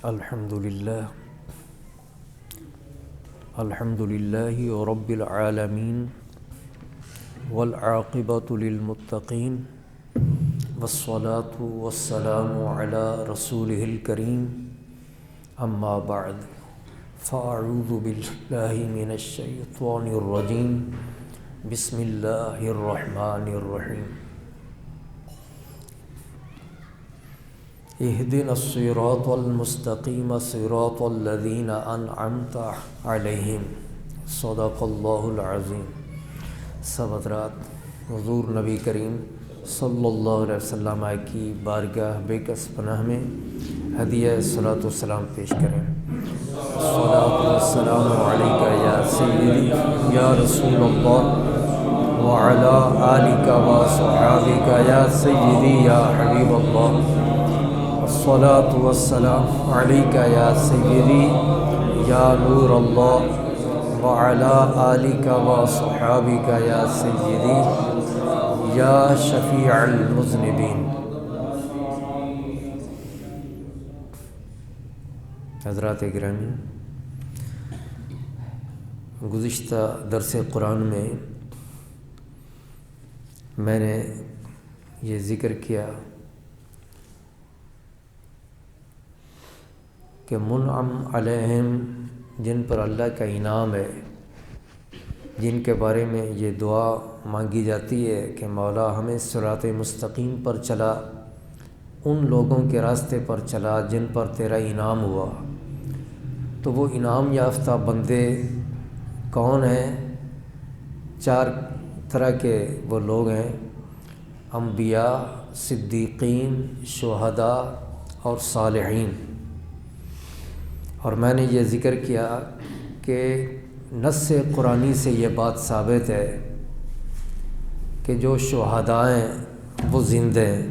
الحمد للہ رب العالمین والعاقبۃ للمتقین والصلاة والسلام علی رسولہ الکریم اما بعد فاعوذ باللہ من الشیطان الرجیم بسم اللہ الرحمن الرحیم اهدنا الصراط المستقیم صراط الذین انعمت علیہم صدق اللہ العظیم۔ سب حضرات حضور نبی کریم صلی اللہ علیہ وسلم کی بارگاہ بیکس پناہ میں ہدیہ صلاۃ والسلام پیش کریں۔ صلاۃ والسلام علیک یا سیدی یا رسول اللہ وعلی آلک وصحابک یا سیدی یا حبیب اللہ۔ الصلاۃ والسلام علیک یا سیدی یا نور اللہ وعلی آلک وصحابک یا سیدی یا شفیع المذنبین۔ حضرات گرامی، گزشتہ درس قرآن میں نے یہ ذکر کیا کہ منعم علیہم جن پر اللہ کا انعام ہے، جن کے بارے میں یہ دعا مانگی جاتی ہے کہ مولا ہمیں صراط مستقیم پر چلا، ان لوگوں کے راستے پر چلا جن پر تیرا انعام ہوا۔ تو وہ انعام یافتہ بندے کون ہیں؟ 4 طرح کے وہ لوگ ہیں: انبیاء، صدیقین، شہداء اور صالحین۔ اور میں نے یہ ذکر کیا کہ نص قرآنی سے یہ بات ثابت ہے کہ جو شہداء ہیں وہ زندہ ہیں،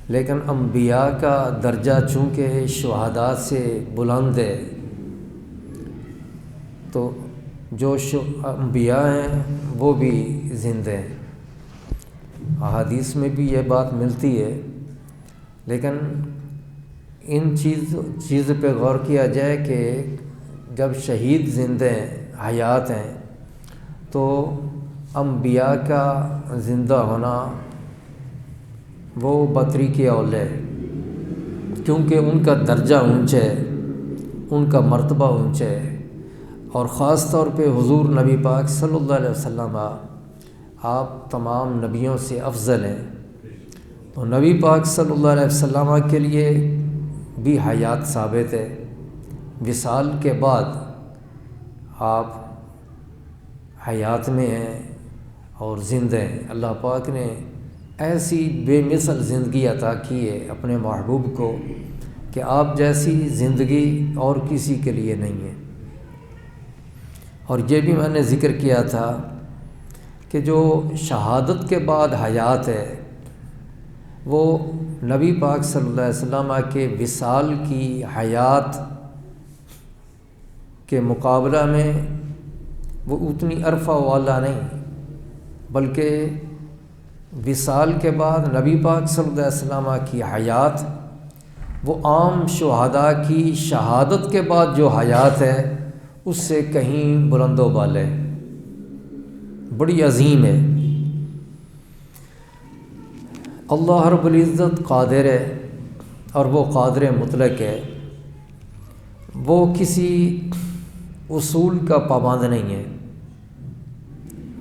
لیکن انبیاء کا درجہ چونکہ شہداء سے بلند ہے، تو جو انبیاء ہیں وہ بھی زندہ ہیں۔ احادیث میں بھی یہ بات ملتی ہے، لیکن ان چیز پہ غور کیا جائے کہ جب شہید زندہ ہیں، حیات ہیں، تو انبیاء کا زندہ ہونا وہ برتری کی اول ہے، کیونکہ ان کا درجہ اونچا ہے، ان کا مرتبہ اونچا ہے، اور خاص طور پہ حضور نبی پاک صلی اللہ علیہ وسلم آپ تمام نبیوں سے افضل ہیں۔ تو نبی پاک صلی اللہ علیہ وسلم کے لیے بھی حیات ثابت ہے، وصال کے بعد آپ حیات میں ہیں اور زندہ ہیں۔ اللہ پاک نے ایسی بے مثل زندگی عطا کی ہے اپنے محبوب کو کہ آپ جیسی زندگی اور کسی کے لیے نہیں ہے۔ اور یہ بھی میں نے ذکر کیا تھا کہ جو شہادت کے بعد حیات ہے وہ نبی پاک صلی اللہ علیہ وسلم کے وصال کی حیات کے مقابلہ میں وہ اتنی عرفہ والا نہیں، بلکہ وصال کے بعد نبی پاک صلی اللہ علیہ وسلم کی حیات وہ عام شہداء کی شہادت کے بعد جو حیات ہے اس سے کہیں بلند و بالا ہے، بڑی عظیم ہے۔ اللہ رب العزت قادر ہے، اور وہ قادر مطلق ہے، وہ کسی اصول کا پابند نہیں ہے۔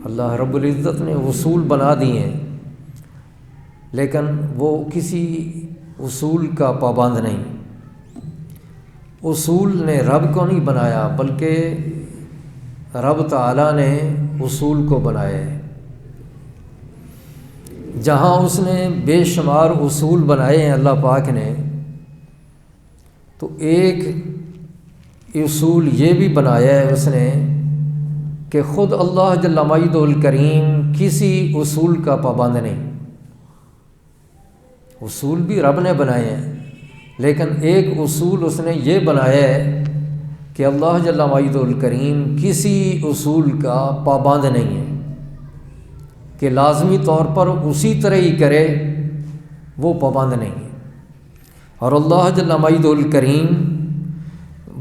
اللہ رب العزت نے اصول بنا دیے ہیں، لیکن وہ کسی اصول کا پابند نہیں۔ اصول نے رب کو نہیں بنایا، بلکہ رب تعالیٰ نے اصول کو بنایا ہے۔ جہاں اس نے بے شمار اصول بنائے ہیں اللہ پاک نے، تو ایک اصول یہ بھی بنایا ہے اس نے کہ خود اللہ جل مجدہ الکریم کسی اصول کا پابند نہیں۔ اصول بھی رب نے بنائے ہیں، لیکن ایک اصول اس نے یہ بنایا ہے کہ اللہ جل مجدہ الکریم کسی اصول کا پابند نہیں ہے کہ لازمی طور پر اسی طرح ہی کرے، وہ پابند نہیں ہے۔ اور اللہ جل مجدہ الکریم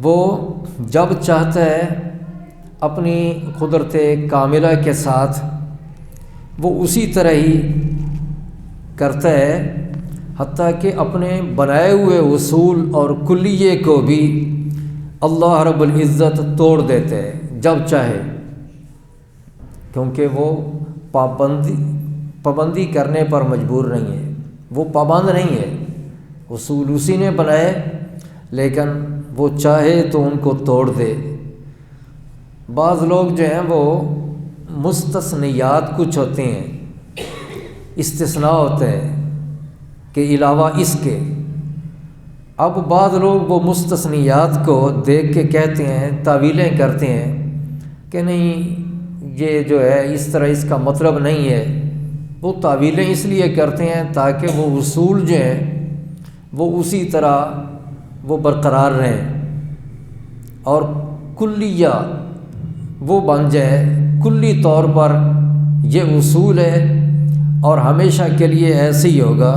وہ جب چاہتا ہے اپنی قدرت کاملہ کے ساتھ وہ اسی طرح ہی کرتا ہے، حتیٰ کہ اپنے بنائے ہوئے اصول اور کلیے کو بھی اللہ رب العزت توڑ دیتے ہیں جب چاہے، کیونکہ وہ پابندی کرنے پر مجبور نہیں ہے، وہ پابند نہیں ہے، اصول اسی نے بنائے لیکن وہ چاہے تو ان کو توڑ دے۔ بعض لوگ جو ہیں وہ مستثنیات کچھ ہوتے ہیں، استثناء ہوتے ہیں کہ علاوہ اس کے۔ اب بعض لوگ وہ مستثنیات کو دیکھ کے کہتے ہیں، تعویلیں کرتے ہیں کہ نہیں یہ جو ہے اس طرح اس کا مطلب نہیں ہے۔ وہ تعویلیں اس لیے کرتے ہیں تاکہ وہ اصول جو ہیں وہ اسی طرح وہ برقرار رہیں اور کلیہ وہ بن جائے، کلی طور پر یہ اصول ہے اور ہمیشہ کے لیے ایسے ہی ہوگا۔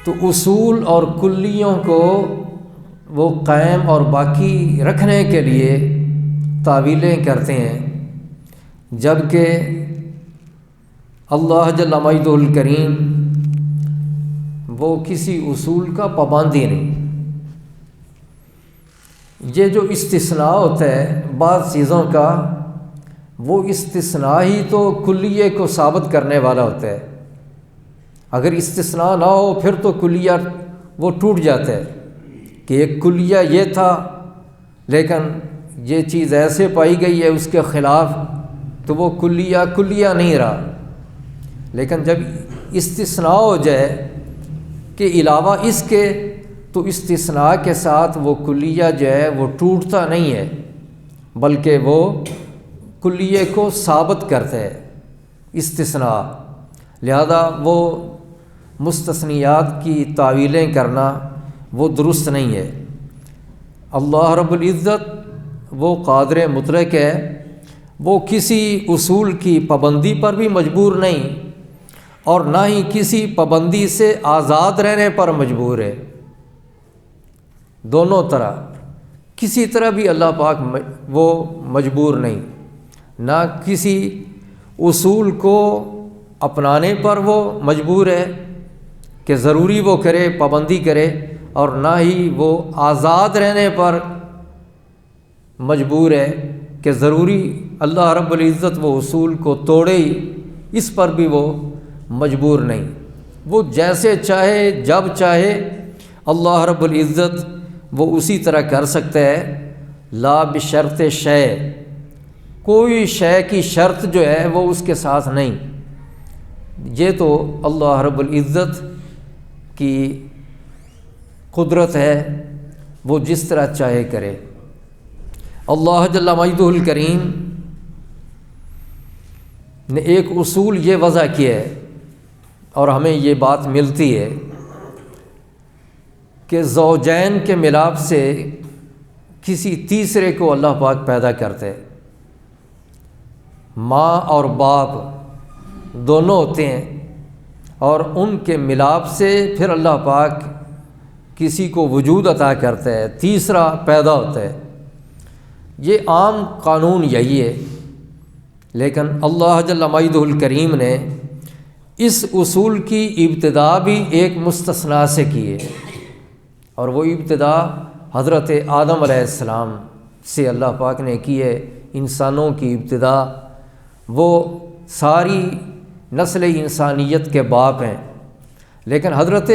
تو اصول اور کلیوں کو وہ قائم اور باقی رکھنے کے لیے تعویلیں کرتے ہیں، جبکہ اللہ جل مجدہ الکریم وہ کسی اصول کا پابند ہی نہیں۔ یہ جو استثناء ہوتا ہے بعض چیزوں کا، وہ استثناء ہی تو کلیے کو ثابت کرنے والا ہوتا ہے۔ اگر استثناء نہ ہو پھر تو کلیہ وہ ٹوٹ جاتا ہے کہ ایک کلیہ یہ تھا لیکن یہ چیز ایسے پائی گئی ہے اس کے خلاف، تو وہ کلیہ نہیں رہا۔ لیکن جب استثناء ہو جائے کہ علاوہ اس کے، تو استثناء کے ساتھ وہ کلیہ جو ہے وہ ٹوٹتا نہیں ہے بلکہ وہ کلیے کو ثابت کرتا ہے استثناء۔ لہذا وہ مستثنیات کی تعویلیں کرنا وہ درست نہیں ہے۔ اللہ رب العزت وہ قادر مطلق ہے، وہ کسی اصول کی پابندی پر بھی مجبور نہیں اور نہ ہی کسی پابندی سے آزاد رہنے پر مجبور ہے۔ دونوں طرح کسی طرح بھی اللہ پاک وہ مجبور نہیں، نہ کسی اصول کو اپنانے پر وہ مجبور ہے کہ ضروری وہ کرے، پابندی کرے، اور نہ ہی وہ آزاد رہنے پر مجبور ہے کہ ضروری اللہ رب العزت وہ اصول کو توڑے ہی، اس پر بھی وہ مجبور نہیں۔ وہ جیسے چاہے جب چاہے اللہ رب العزت وہ اسی طرح کر سکتا ہے۔ لا بشرط شے، کوئی شے کی شرط جو ہے وہ اس کے ساتھ نہیں۔ یہ تو اللہ رب العزت کی قدرت ہے، وہ جس طرح چاہے کرے۔ اللہ جل مجدہ الکریم نے ایک اصول یہ وضع کیا ہے اور ہمیں یہ بات ملتی ہے کہ زوجین کے ملاپ سے کسی تیسرے کو اللہ پاک پیدا کرتے، ماں اور باپ دونوں ہوتے ہیں، اور ان کے ملاپ سے پھر اللہ پاک کسی کو وجود عطا کرتا ہے، تیسرا پیدا ہوتا ہے۔ یہ عام قانون یہی ہے، لیکن اللہ جل مجدہ الکریم نے اس اصول کی ابتدا بھی ایک مستثنیٰ سے کی ہے، اور وہ ابتدا حضرت آدم علیہ السلام سے اللہ پاک نے کی ہے۔ انسانوں کی ابتدا وہ ساری نسل انسانیت کے باپ ہیں، لیکن حضرت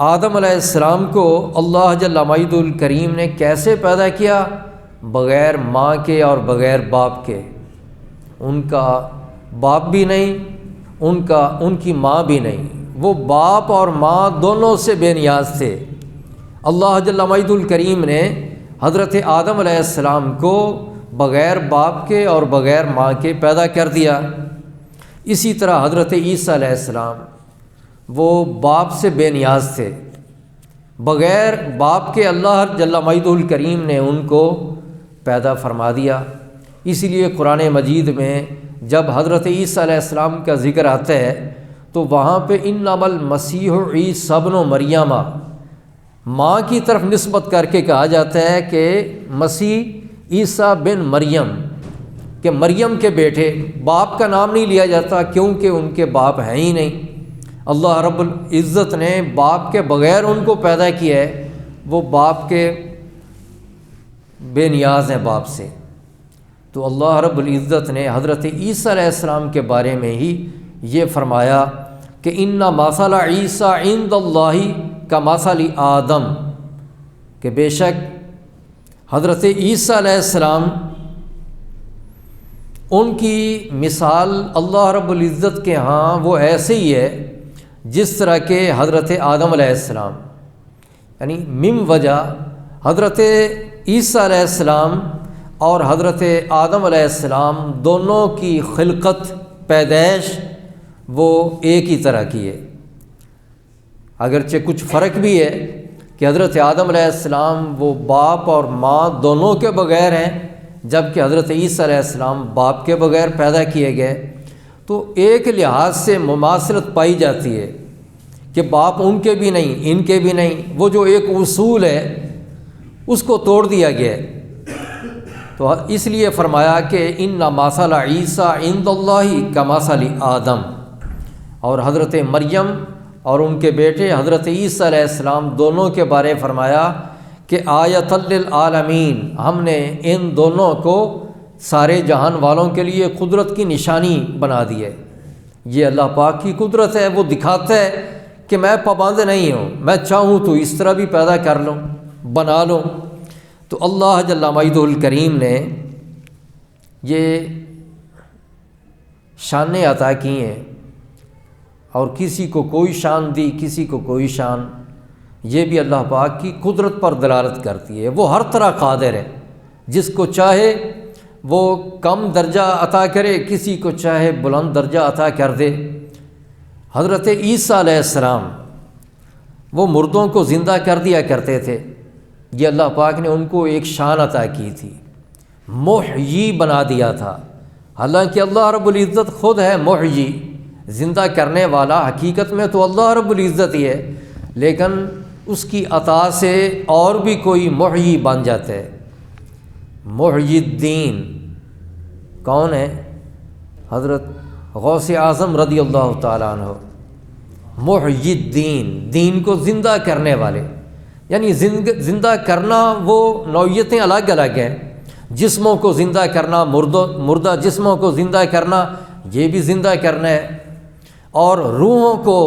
آدم علیہ السلام کو اللہ جل مجدہ الکریم نے کیسے پیدا کیا؟ بغیر ماں کے اور بغیر باپ کے۔ ان کا باپ بھی نہیں، ان کی ماں بھی نہیں، وہ باپ اور ماں دونوں سے بے نیاز تھے۔ اللہ جل مجدہ الکریم نے حضرت آدم علیہ السلام کو بغیر باپ کے اور بغیر ماں کے پیدا کر دیا۔ اسی طرح حضرت عیسیٰ علیہ السلام وہ باپ سے بے نیاز تھے، بغیر باپ کے اللہ جل مجدہ الکریم نے ان کو پیدا فرما دیا۔ اسی لیے قرآن مجید میں جب حضرت عیسیٰ علیہ السلام کا ذکر آتا ہے تو وہاں پہ انما المسیح عیسی ابن مریم ماں کی طرف نسبت کر کے کہا جاتا ہے کہ مسیح عیسیٰ بن مریم، کہ مریم کے بیٹے، باپ کا نام نہیں لیا جاتا کیونکہ ان کے باپ ہیں ہی نہیں۔ اللہ رب العزت نے باپ کے بغیر ان کو پیدا کیا ہے، وہ باپ کے بے نیاز ہیں باپ سے۔ تو اللہ رب العزت نے حضرت عیسیٰ علیہ السلام کے بارے میں ہی یہ فرمایا کہ ان مثل عیسیٰ عند اللہ کمثل آدم، کہ بے شک حضرت عیسیٰ علیہ السلام ان کی مثال اللہ رب العزت کے ہاں وہ ایسے ہی ہے جس طرح کہ حضرت آدم علیہ السلام، یعنی من وجہ حضرت عیسیٰ علیہ السلام اور حضرت آدم علیہ السلام دونوں کی خلقت، پیدائش وہ ایک ہی طرح کی ہے، اگرچہ کچھ فرق بھی ہے کہ حضرت آدم علیہ السلام وہ باپ اور ماں دونوں کے بغیر ہیں، جبکہ حضرت عیسیٰ علیہ السلام باپ کے بغیر پیدا کیے گئے۔ تو ایک لحاظ سے مماثلت پائی جاتی ہے کہ باپ ان کے بھی نہیں، ان کے بھی نہیں، وہ جو ایک اصول ہے اس کو توڑ دیا گیا ہے۔ تو اس لیے فرمایا کہ ان مثل عیسیٰ عند اللہ کمثل آدم، اور حضرت مریم اور ان کے بیٹے حضرت عیسیٰ علیہ السلام دونوں کے بارے فرمایا کہ آیۃ للعالمین، ہم نے ان دونوں کو سارے جہان والوں کے لیے قدرت کی نشانی بنا دی ہے۔ یہ اللہ پاک کی قدرت ہے، وہ دکھاتا ہے کہ میں پابند نہیں ہوں، میں چاہوں تو اس طرح بھی پیدا کر لوں، بنا لوں۔ تو اللہ جل مجدہ الکریم نے یہ شانیں عطا کی ہیں، اور کسی کو کوئی شان دی، کسی کو کوئی شان، یہ بھی اللہ پاک کی قدرت پر دلالت کرتی ہے۔ وہ ہر طرح قادر ہے، جس کو چاہے وہ کم درجہ عطا کرے، کسی کو چاہے بلند درجہ عطا کر دے۔ حضرت عیسیٰ علیہ السلام وہ مردوں کو زندہ کر دیا کرتے تھے، یہ اللہ پاک نے ان کو ایک شان عطا کی تھی، محیی بنا دیا تھا۔ حالانکہ اللہ رب العزت خود ہے محیی، زندہ کرنے والا، حقیقت میں تو اللہ رب العزت ہی ہے، لیکن اس کی عطا سے اور بھی کوئی محیی بن جاتا ہے۔ محیی الدین کون ہے؟ حضرت غوث اعظم رضی اللہ تعالیٰ عنہ، محیی الدین، دین کو زندہ کرنے والے، یعنی زندہ کرنا وہ نوعیتیں الگ الگ ہیں، جسموں کو زندہ کرنا، مردہ جسموں کو زندہ کرنا، یہ بھی زندہ کرنا ہے، اور روحوں کو،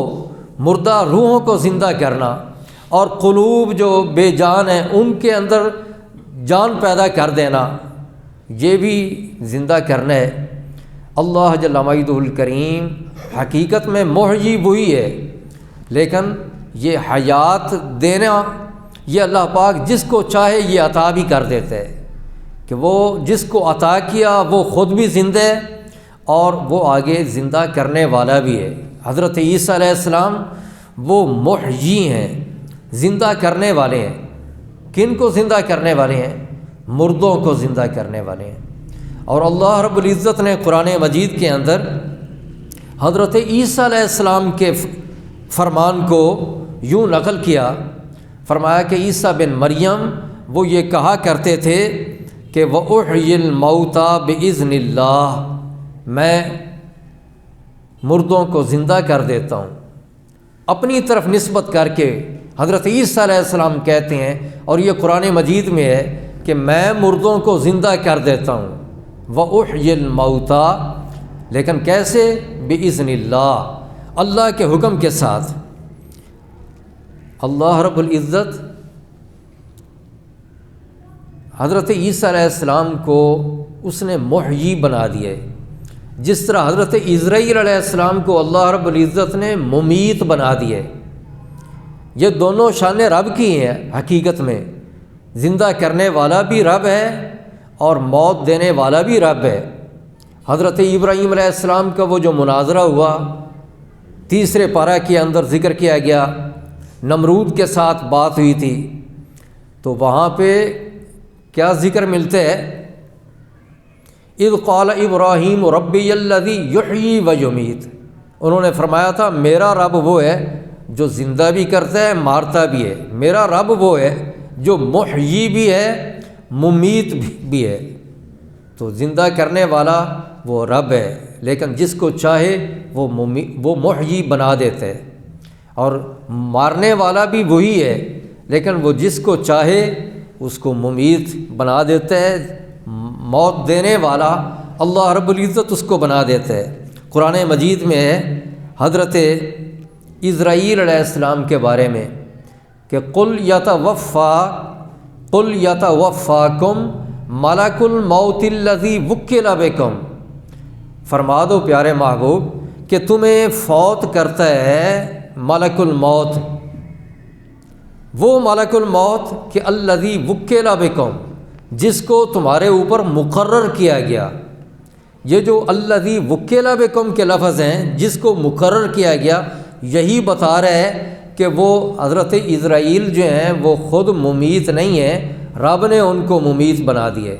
مردہ روحوں کو زندہ کرنا، اور قلوب جو بے جان ہیں ان کے اندر جان پیدا کر دینا، یہ بھی زندہ کرنا ہے۔ اللہ جل مجدہ الکریم حقیقت میں محیی وہی ہے، لیکن یہ حیات دینا یہ اللہ پاک جس کو چاہے یہ عطا بھی کر دیتا ہے، کہ وہ جس کو عطا کیا وہ خود بھی زندہ ہے اور وہ آگے زندہ کرنے والا بھی ہے۔ حضرت عیسیٰ علیہ السلام وہ محیی ہیں، زندہ کرنے والے ہیں۔ کن کو زندہ کرنے والے ہیں؟ مردوں کو زندہ کرنے والے ہیں۔ اور اللہ رب العزت نے قرآن مجید کے اندر حضرت عیسیٰ علیہ السلام کے فرمان کو یوں نقل کیا، فرمایا کہ عیسیٰ بن مریم وہ یہ کہا کرتے تھے کہ وَأُحْيِي الْمَوْتَى بِإِذْنِ اللَّهِ، میں مردوں کو زندہ کر دیتا ہوں، اپنی طرف نسبت کر کے حضرت عیسیٰ علیہ السلام کہتے ہیں، اور یہ قرآن مجید میں ہے کہ میں مردوں کو زندہ کر دیتا ہوں، وَأُحْيِي الْمَوْتَى، لیکن کیسے؟ بِإِذْنِ اللَّهِ، اللہ کے حکم کے ساتھ۔ اللہ رب العزت حضرت عیسیٰ علیہ السلام کو اس نے محیی بنا دیا ہے، جس طرح حضرت عزرائیل علیہ السلام کو اللہ رب العزت نے ممیت بنا دیا ہے۔ یہ دونوں شانیں رب کی ہیں، حقیقت میں زندہ کرنے والا بھی رب ہے اور موت دینے والا بھی رب ہے۔ حضرت ابراہیم علیہ السلام کا وہ جو مناظرہ ہوا، تیسرے پارہ کے اندر ذکر کیا گیا، نمرود کے ساتھ بات ہوئی تھی، تو وہاں پہ کیا ذکر ملتا ہے؟ اذ قال ابراہیم ربی الذی یحیی و یمیت، انہوں نے فرمایا تھا میرا رب وہ ہے جو زندہ بھی کرتا ہے مارتا بھی ہے، میرا رب وہ ہے جو محیی بھی ہے ممیت بھی ہے۔ تو زندہ کرنے والا وہ رب ہے، لیکن جس کو چاہے وہ محیی بنا دیتا ہے، اور مارنے والا بھی وہی ہے، لیکن وہ جس کو چاہے اس کو ممیت بنا دیتا ہے۔ موت دینے والا اللہ رب العزت اس کو بنا دیتا ہے۔ قرآن مجید میں ہے حضرت اسرائیل علیہ السلام کے بارے میں کہ قل یتوفاکم ملک الموت الذی وکل بکم، فرما دو پیارے محبوب کہ تمہیں فوت کرتا ہے ملک الموت، وہ ملک الموت کہ الذی وکل بکم، جس کو تمہارے اوپر مقرر کیا گیا۔ یہ جو الذی وکل بکم کے لفظ ہیں، جس کو مقرر کیا گیا، یہی بتا رہا ہے کہ وہ حضرت اسرائیل جو ہیں وہ خود ممیت نہیں ہیں، رب نے ان کو ممیت بنا دیے۔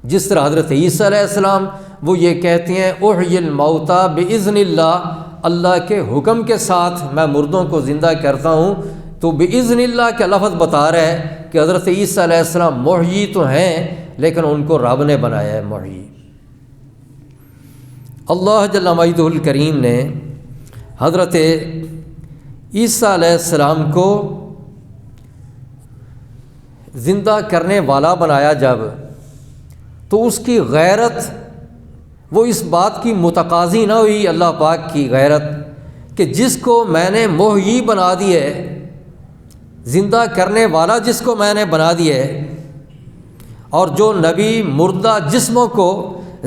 جس طرح حضرت عیسیٰ علیہ السلام وہ یہ کہتے ہیں احیی الموتیٰ باذن اللہ، اللہ کے حکم کے ساتھ میں مردوں کو زندہ کرتا ہوں، تو باذن اللہ کا لفظ بتا رہا ہے کہ حضرت عیسیٰ علیہ السلام محیی تو ہیں لیکن ان کو رب نے بنایا ہے محیی۔ اللہ جل مجدہ الکریم نے حضرت عیسیٰ علیہ السلام کو زندہ کرنے والا بنایا جب، تو اس کی غیرت وہ اس بات کی متقاضی نہ ہوئی، اللہ پاک کی غیرت کہ جس کو میں نے محیی بنا دی ہے، زندہ کرنے والا جس کو میں نے بنا دیا ہے، اور جو نبی مردہ جسموں کو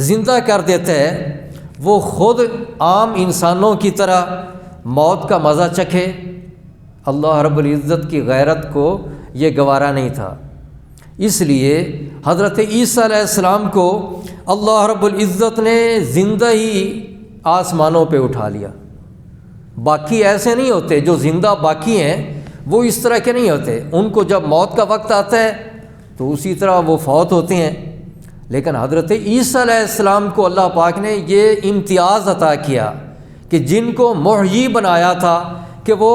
زندہ کر دیتا ہے وہ خود عام انسانوں کی طرح موت کا مزہ چکھے، اللہ رب العزت کی غیرت کو یہ گوارا نہیں تھا۔ اس لیے حضرت عیسیٰ علیہ السلام کو اللہ رب العزت نے زندہ ہی آسمانوں پہ اٹھا لیا۔ باقی ایسے نہیں ہوتے، جو زندہ باقی ہیں وہ اس طرح کے نہیں ہوتے، ان کو جب موت کا وقت آتا ہے تو اسی طرح وہ فوت ہوتے ہیں، لیکن حضرت عیسیٰ علیہ السلام کو اللہ پاک نے یہ امتیاز عطا کیا کہ جن کو محیی بنایا تھا کہ وہ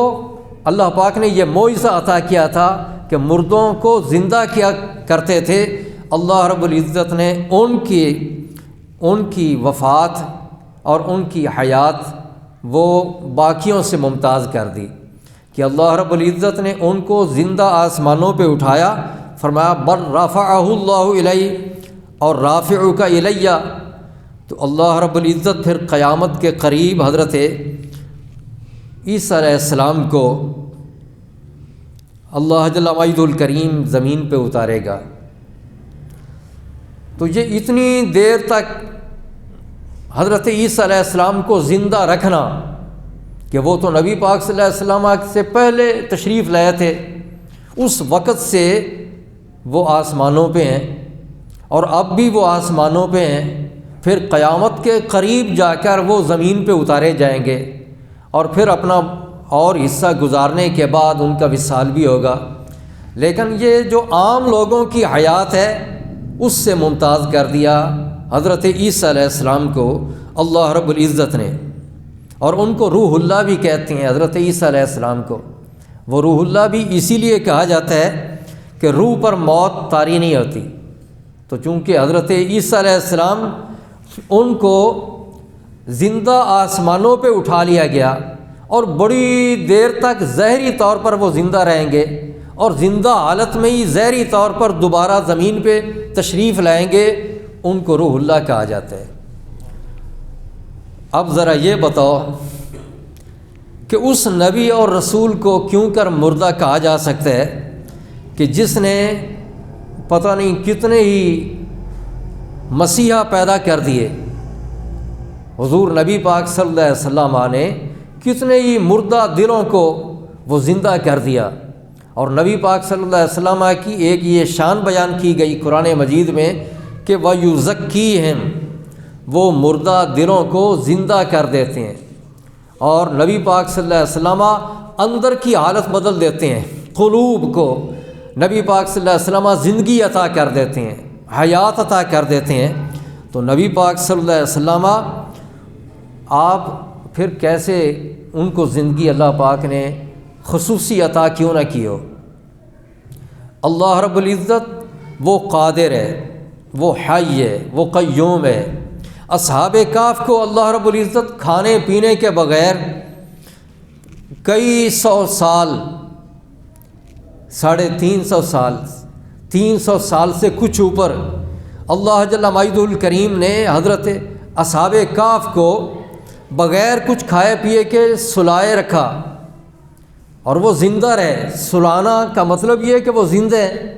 اللہ پاک نے یہ معجزہ عطا کیا تھا کہ مردوں کو زندہ کیا کرتے تھے، اللہ رب العزت نے ان کی وفات اور ان کی حیات وہ باقیوں سے ممتاز کر دی کہ اللہ رب العزت نے ان کو زندہ آسمانوں پہ اٹھایا، فرمایا بل رفعہ اللہ الی اور رافع کا الیہ۔ تو اللہ رب العزت پھر قیامت کے قریب حضرت عیسیٰ علیہ السلام کو اللہ جل مجدہ الکریم زمین پہ اتارے گا۔ تو یہ اتنی دیر تک حضرت عیسیٰ علیہ السلام کو زندہ رکھنا کہ وہ تو نبی پاک صلی اللہ علیہ وسلم سے پہلے تشریف لائے تھے، اس وقت سے وہ آسمانوں پہ ہیں اور اب بھی وہ آسمانوں پہ ہیں، پھر قیامت کے قریب جا کر وہ زمین پہ اتارے جائیں گے، اور پھر اپنا اور حصہ گزارنے کے بعد ان کا وصال بھی ہوگا۔ لیکن یہ جو عام لوگوں کی حیات ہے اس سے ممتاز کر دیا حضرت عیسیٰ علیہ السلام کو اللہ رب العزت نے، اور ان کو روح اللہ بھی کہتے ہیں حضرت عیسیٰ علیہ السلام کو۔ وہ روح اللہ بھی اسی لیے کہا جاتا ہے کہ روح پر موت طاری نہیں ہوتی، تو چونکہ حضرت عیسیٰ علیہ السلام ان کو زندہ آسمانوں پہ اٹھا لیا گیا اور بڑی دیر تک ظاہری طور پر وہ زندہ رہیں گے، اور زندہ حالت میں ہی ظاہری طور پر دوبارہ زمین پہ تشریف لائیں گے، ان کو روح اللہ کہا جاتا ہے۔ اب ذرا یہ بتاؤ کہ اس نبی اور رسول کو کیوں کر مردہ کہا جا سکتا ہے کہ جس نے پتہ نہیں کتنے ہی مسیحا پیدا کر دیے، حضور نبی پاک صلی اللہ علیہ وسلم نے کتنے ہی مردہ دلوں کو وہ زندہ کر دیا، اور نبی پاک صلی اللہ علیہ وسلم کی ایک یہ شان بیان کی گئی قرآن مجید میں کہ وَيُزَكِّيهِمْ، وہ مردہ دلوں کو زندہ کر دیتے ہیں، اور نبی پاک صلی اللہ علیہ وسلم اندر کی حالت بدل دیتے ہیں، قلوب کو نبی پاک صلی اللہ علیہ وسلم زندگی عطا کر دیتے ہیں، حیات عطا کر دیتے ہیں۔ تو نبی پاک صلی اللہ علیہ وسلم آپ پھر کیسے ان کو زندگی اللہ پاک نے خصوصی عطا کیوں نہ کی ہو۔ اللہ رب العزت وہ قادر ہے، وہ حی ہے، وہ قیوم ہے۔ اصحاب کہف کو اللہ رب العزت کھانے پینے کے بغیر کئی سو سال، 350 سال، 300 سال سے کچھ اوپر اللہ جل مجدہ الکریم نے حضرت اصحاب کہف کو بغیر کچھ کھائے پیے کے سلائے رکھا اور وہ زندہ رہے۔ سلانا کا مطلب یہ ہے کہ وہ زندہ ہے۔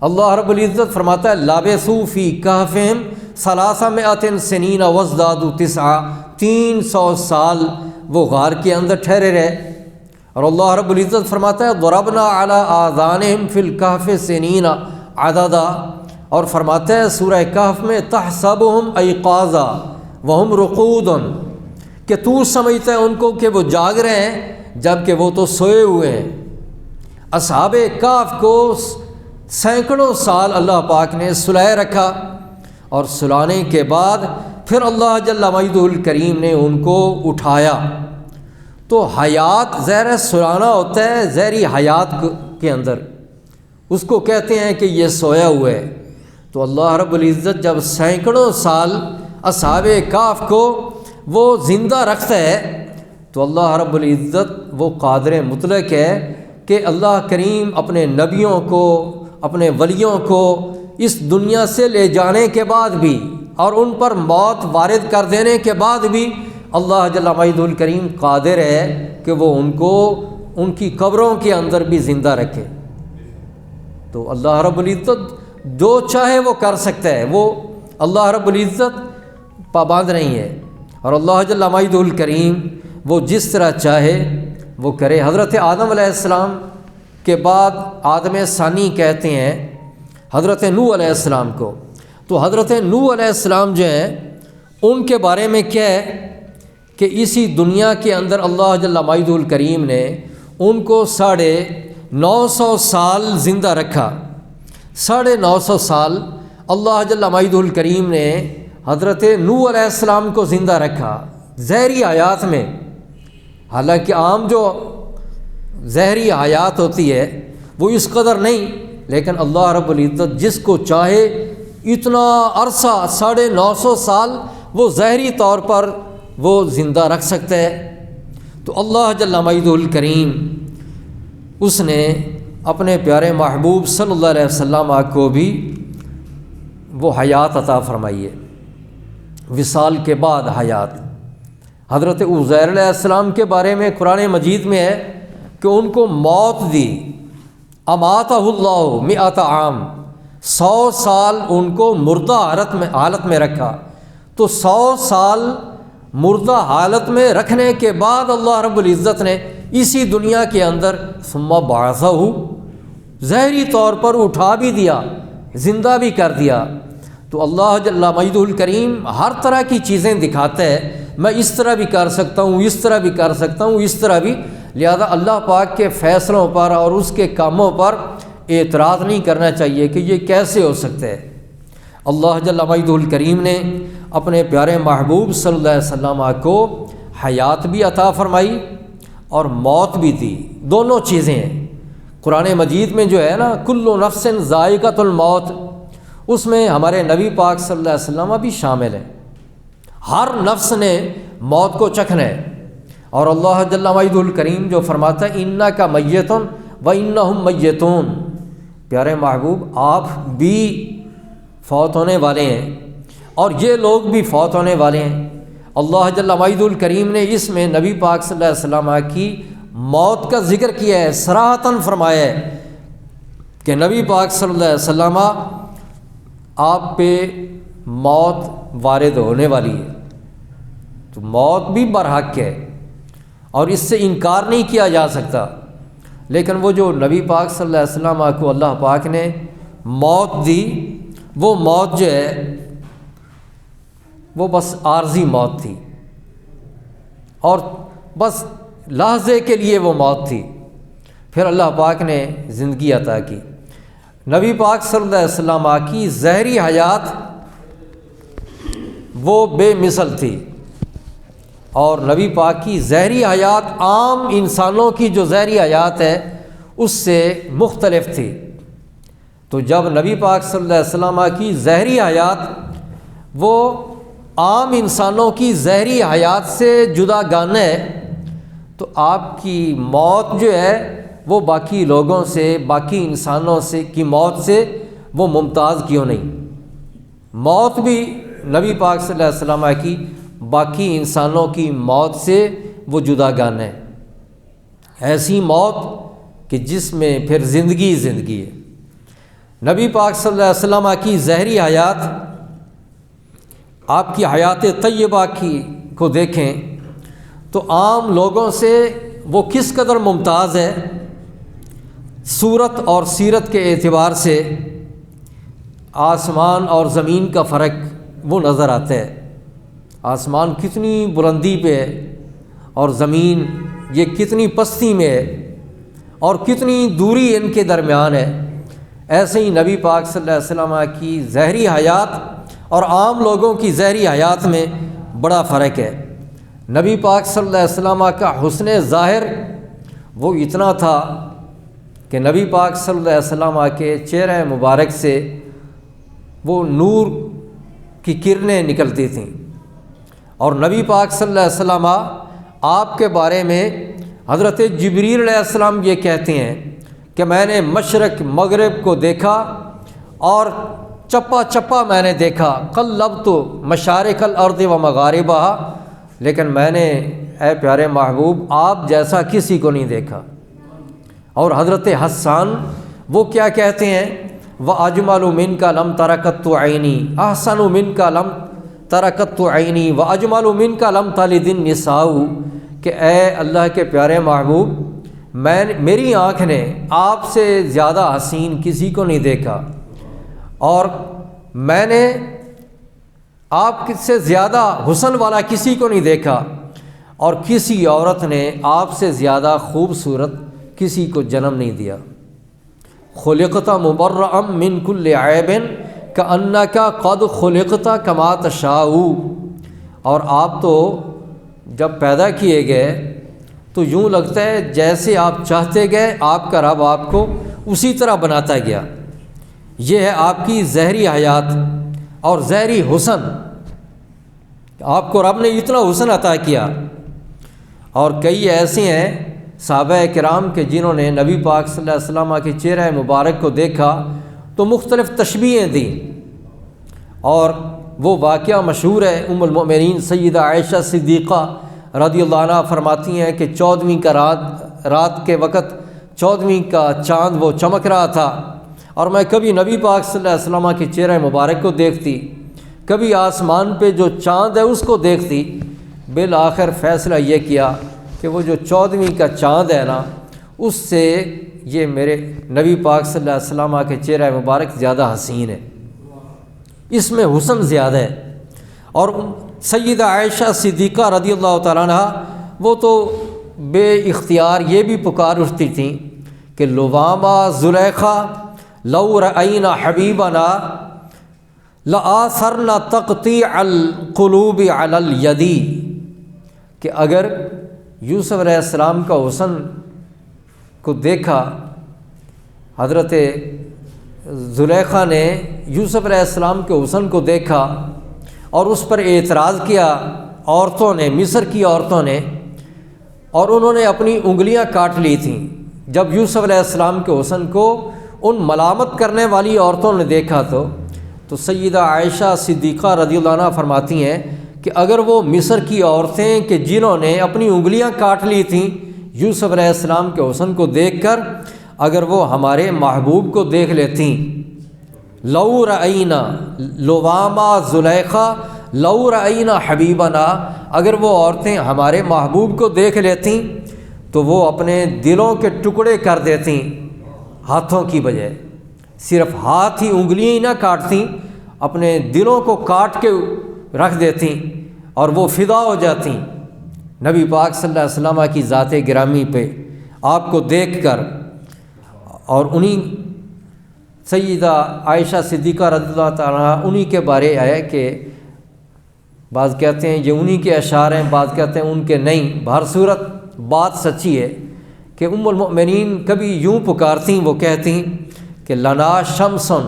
اللہ رب العزت فرماتا ہے لابثوا فی کہفہم 300 سنین وازدادوا 9، 300 سال وہ غار کے اندر ٹھہرے رہے۔ اور اللہ رب العزت فرماتا ہے ضربنا علی آذانہم فی الکہف سنین عددا، اور فرماتا ہے سورہ کہف میں تحسبہم ایقاظا وہم رقود، کہ تو سمجھتا ہے ان کو کہ وہ جاگ رہے ہیں جبکہ وہ تو سوئے ہوئے ہیں۔ اصحاب کہف کو سینکڑوں سال اللہ پاک نے سلائے رکھا، اور سلانے کے بعد پھر اللہ جل مجدہ الکریم نے ان کو اٹھایا۔ تو حیات زہر سلانا ہوتا ہے زہری حیات کے اندر، اس کو کہتے ہیں کہ یہ سویا ہوا ہے۔ تو اللہ رب العزت جب سینکڑوں سال اصحاب کہف کو وہ زندہ رکھتا ہے تو اللہ رب العزت وہ قادر مطلق ہے کہ اللہ کریم اپنے نبیوں کو، اپنے ولیوں کو اس دنیا سے لے جانے کے بعد بھی اور ان پر موت وارد کر دینے کے بعد بھی اللہ جل مجدہ الکریم قادر ہے کہ وہ ان کو ان کی قبروں کے اندر بھی زندہ رکھے۔ تو اللہ رب العزت جو چاہے وہ کر سکتا ہے، وہ اللہ رب العزت پابند نہیں ہے، اور اللہ جل مجدہ الکریم وہ جس طرح چاہے وہ کرے۔ حضرت آدم علیہ السلام کے بعد آدم ثانی کہتے ہیں حضرت نوح علیہ السلام کو۔ تو حضرت نوح علیہ السلام جو ہیں ان کے بارے میں کیا ہے کہ اسی دنیا کے اندر اللہ جل مجدہ الکریم نے ان کو 950 سال زندہ رکھا۔ 950 سال اللہ جل مجدہ الکریم نے حضرت نوح علیہ السلام کو زندہ رکھا زہری حیات میں۔ حالانکہ عام جو زہری حیات ہوتی ہے وہ اس قدر نہیں، لیکن اللہ رب العزت جس کو چاہے اتنا عرصہ 950 سال وہ زہری طور پر وہ زندہ رکھ سکتا ہے۔ تو اللہ جل مجدہ الکریم اس نے اپنے پیارے محبوب صلی اللہ علیہ وسلم کو بھی وہ حیات عطا فرمائی ہے، وصال کے بعد حیات۔ حضرت عزیر علیہ السلام کے بارے میں قرآن مجید میں ہے کہ ان کو موت دی، اماتہ اللہ 100 عام، 100 سال ان کو مردہ حالت میں رکھا۔ تو 100 سال مردہ حالت میں رکھنے کے بعد اللہ رب العزت نے اسی دنیا کے اندر ثم بعثہ ظاہری طور پر اٹھا بھی دیا، زندہ بھی کر دیا۔ تو اللہ جل مجدہ الکریم ہر طرح کی چیزیں دکھاتا ہے، میں اس طرح بھی کر سکتا ہوں، اس طرح بھی کر سکتا ہوں، اس طرح بھی۔ لہذا اللہ پاک کے فیصلوں پر اور اس کے کاموں پر اعتراض نہیں کرنا چاہیے کہ یہ کیسے ہو سکتا ہے۔ اللہ جل مجدہ الکریم نے اپنے پیارے محبوب صلی اللہ علیہ وسلم کو حیات بھی عطا فرمائی اور موت بھی دی، دونوں چیزیں ہیں۔ قرآن مجید میں جو ہے نا کل نفس ذائقۃ الموت، اس میں ہمارے نبی پاک صلی اللہ علیہ وسلم بھی شامل ہیں۔ ہر نفس نے موت کو چکھنا ہے، اور اللہ جل مجدہ الکریم جو فرماتا ہے انک میت وانہم میتون، پیارے محبوب آپ بھی فوت ہونے والے ہیں اور یہ لوگ بھی فوت ہونے والے ہیں۔ اللہ جل مجدہ الکریم نے اس میں نبی پاک صلی اللہ علیہ وسلم کی موت کا ذکر کیا ہے، صراحتاً فرمایا ہے کہ نبی پاک صلی اللہ علیہ وسلم آپ پہ موت وارد ہونے والی ہے۔ تو موت بھی برحق ہے اور اس سے انکار نہیں کیا جا سکتا، لیکن وہ جو نبی پاک صلی اللہ علیہ وسلم کو اللہ پاک نے موت دی، وہ موت جو ہے وہ بس عارضی موت تھی، اور بس لحظے کے لیے وہ موت تھی، پھر اللہ پاک نے زندگی عطا کی۔ نبی پاک صلی اللہ علیہ وسلم کی ظاہری حیات وہ بے مثل تھی، اور نبی پاک کی ظاہری حیات عام انسانوں کی جو ظاہری حیات ہے اس سے مختلف تھی۔ تو جب نبی پاک صلی اللہ علیہ وسلم کی ظاہری حیات وہ عام انسانوں کی ظاہری حیات سے جدا گانا ہے، تو آپ کی موت جو ہے وہ باقی لوگوں سے، باقی انسانوں سے کی موت سے وہ ممتاز کیوں نہیں؟ موت بھی نبی پاک صلی اللہ علیہ وسلم کی باقی انسانوں کی موت سے وہ جدا گانا ہے، ایسی موت کہ جس میں پھر زندگی زندگی ہے۔ نبی پاک صلی اللہ علیہ وسلم کی ظاہری حیات، آپ کی حیات طیبہ کی کو دیکھیں تو عام لوگوں سے وہ کس قدر ممتاز ہے۔ صورت اور سیرت کے اعتبار سے آسمان اور زمین کا فرق وہ نظر آتا ہے۔ آسمان کتنی بلندی پہ ہے اور زمین یہ کتنی پستی میں ہے اور کتنی دوری ان کے درمیان ہے۔ ایسے ہی نبی پاک صلی اللہ علیہ وسلم کی ظاہری حیات اور عام لوگوں کی ظاہری حیات میں بڑا فرق ہے۔ نبی پاک صلی اللہ علیہ وسلم کا حسن ظاہر وہ اتنا تھا کہ نبی پاک صلی اللہ علیہ وسلم کے چہرہ مبارک سے وہ نور کی کرنیں نکلتی تھیں، اور نبی پاک صلی اللہ علیہ وسلم آپ کے بارے میں حضرت جبریل علیہ السلام یہ کہتے ہیں کہ میں نے مشرق مغرب کو دیکھا اور چپا چپا میں نے دیکھا، قلبت مشارق الارض و مغاربہا، لیکن میں نے اے پیارے محبوب آپ جیسا کسی کو نہیں دیکھا۔ اور حضرت حسان وہ کیا کہتے ہیں، وَأَجْمَلُ مِنْكَ لَمْ تَرَكَتُّ عَيْنِي أَحْسَنُ مِنْكَ لَمْ تَرَكَتُّ عَيْنِي وَأَجْمَلُ مِنْكَ لَمْ تَلِدِ النِّسَاءُ، کہ اے اللہ کے پیارے محبوب میری آنکھ نے آپ سے زیادہ حسین کسی کو نہیں دیکھا، اور میں نے آپ سے زیادہ حسن والا کسی کو نہیں دیکھا، اور کسی عورت نے آپ سے زیادہ خوبصورت کسی کو جنم نہیں دیا۔ خلقت مبرأ من کل عیب کأنک قد خلقت کما تشاء، اور آپ تو جب پیدا کیے گئے تو یوں لگتا ہے جیسے آپ چاہتے گئے آپ کا رب آپ کو اسی طرح بناتا گیا۔ یہ ہے آپ کی ظاہری حیات اور ظاہری حسن، آپ کو رب نے اتنا حسن عطا کیا۔ اور کئی ایسے ہیں صحابہ کرام کے جنہوں نے نبی پاک صلی اللہ علیہ وسلم کے چہرہ مبارک کو دیکھا تو مختلف تشبیہیں دیں، اور وہ واقعہ مشہور ہے۔ ام المؤمنین سیدہ عائشہ صدیقہ رضی اللہ عنہ فرماتی ہیں کہ 14ویں کا رات کے وقت 14ویں کا چاند وہ چمک رہا تھا، اور میں کبھی نبی پاک صلی اللہ علیہ وسلم کے چہرہ مبارک کو دیکھتی، کبھی آسمان پہ جو چاند ہے اس کو دیکھتی۔ بالآخر فیصلہ یہ کیا کہ وہ جو 14ویں کا چاند ہے نا، اس سے یہ میرے نبی پاک صلی اللہ علیہ وسلم کے چہرہ مبارک زیادہ حسین ہے، اس میں حسن زیادہ ہے۔ اور سیدہ عائشہ صدیقہ رضی اللہ تعالیٰ عنہ وہ تو بے اختیار یہ بھی پکار اٹھتی تھیں کہ لوامہ زلیخا لو رأینا حبیبنا لآثرنا تقطیع القلوب علی الیدی، کہ اگر یوسف علیہ السلام کا حسن کو دیکھا، حضرت زلیخا نے یوسف علیہ السلام کے حسن کو دیکھا اور اس پر اعتراض کیا عورتوں نے، مصر کی عورتوں نے، اور انہوں نے اپنی انگلیاں کاٹ لی تھیں جب یوسف علیہ السلام کے حسن کو ان ملامت کرنے والی عورتوں نے دیکھا۔ تو سیدہ عائشہ صدیقہ رضی اللہ عنہ فرماتی ہیں کہ اگر وہ مصر کی عورتیں کہ جنہوں نے اپنی انگلیاں کاٹ لی تھیں یوسف علیہ السلام کے حسن کو دیکھ کر، اگر وہ ہمارے محبوب کو دیکھ لیتیں، لو رأینا لوامہ زلیخا لو رأینا حبیبنا، اگر وہ عورتیں ہمارے محبوب کو دیکھ لیتیں تو وہ اپنے دلوں کے ٹکڑے کر دیتیں ہاتھوں کی بجائے، صرف ہاتھ ہی انگلیاں ہی نہ کاٹتیں، اپنے دلوں کو کاٹ کے رکھ دیتیں اور وہ فدا ہو جاتی نبی پاک صلی اللہ علیہ وسلم کی ذات گرامی پہ آپ کو دیکھ کر۔ اور انہی سیدہ عائشہ صدیقہ رضی اللہ تعالیٰ انہی کے بارے ہے کہ بعض کہتے ہیں یہ انہی کے اشعار ہیں، بعض کہتے ہیں ان کے نہیں۔ بہر صورت بات سچی ہے کہ ام المؤمنین کبھی یوں پکارتیں، وہ کہتیں کہ لنا شمسن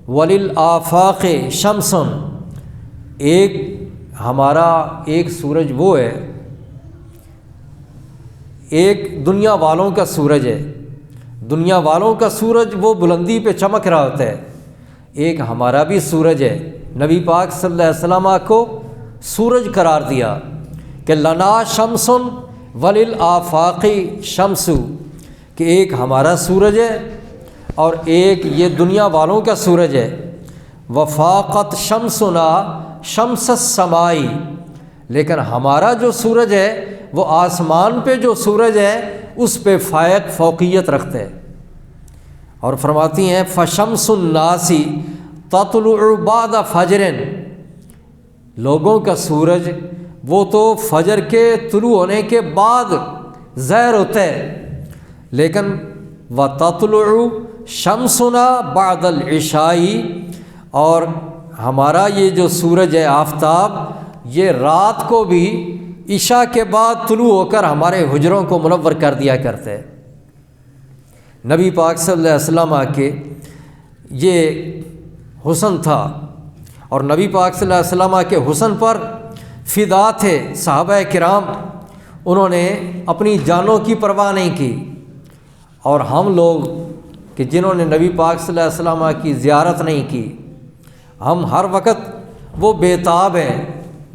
وللآفاق شمسن، ایک ہمارا ایک سورج وہ ہے، ایک دنیا والوں کا سورج ہے، دنیا والوں کا سورج وہ بلندی پہ چمک رہا ہوتا ہے، ایک ہمارا بھی سورج ہے۔ نبی پاک صلی اللہ علیہ وسلم کو سورج قرار دیا کہ لنا شمسن وللآفاق شمس، کہ ایک ہمارا سورج ہے اور ایک یہ دنیا والوں کا سورج ہے۔ وفاقت شمسنا شمس السماء، لیکن ہمارا جو سورج ہے وہ آسمان پہ جو سورج ہے اس پہ فائق فوقیت رکھتے ہیں۔ اور فرماتی ہیں فشمس الناس تطلع بعد فجر، لوگوں کا سورج وہ تو فجر کے طلوع ہونے کے بعد ظاہر ہوتا ہے، لیکن وتطلع شمسنا بعد العشاء، اور ہمارا یہ جو سورج ہے آفتاب، یہ رات کو بھی عشاء کے بعد طلوع ہو کر ہمارے حجروں کو منور کر دیا کرتے ہیں۔ نبی پاک صلی اللہ علیہ وسلم کے یہ حسن تھا، اور نبی پاک صلی اللہ علیہ وسلم کے حسن پر فدا تھے صحابہ کرام، انہوں نے اپنی جانوں کی پرواہ نہیں کی۔ اور ہم لوگ کہ جنہوں نے نبی پاک صلی اللہ علیہ وسلم کی زیارت نہیں کی، ہم ہر وقت وہ بے تاب ہیں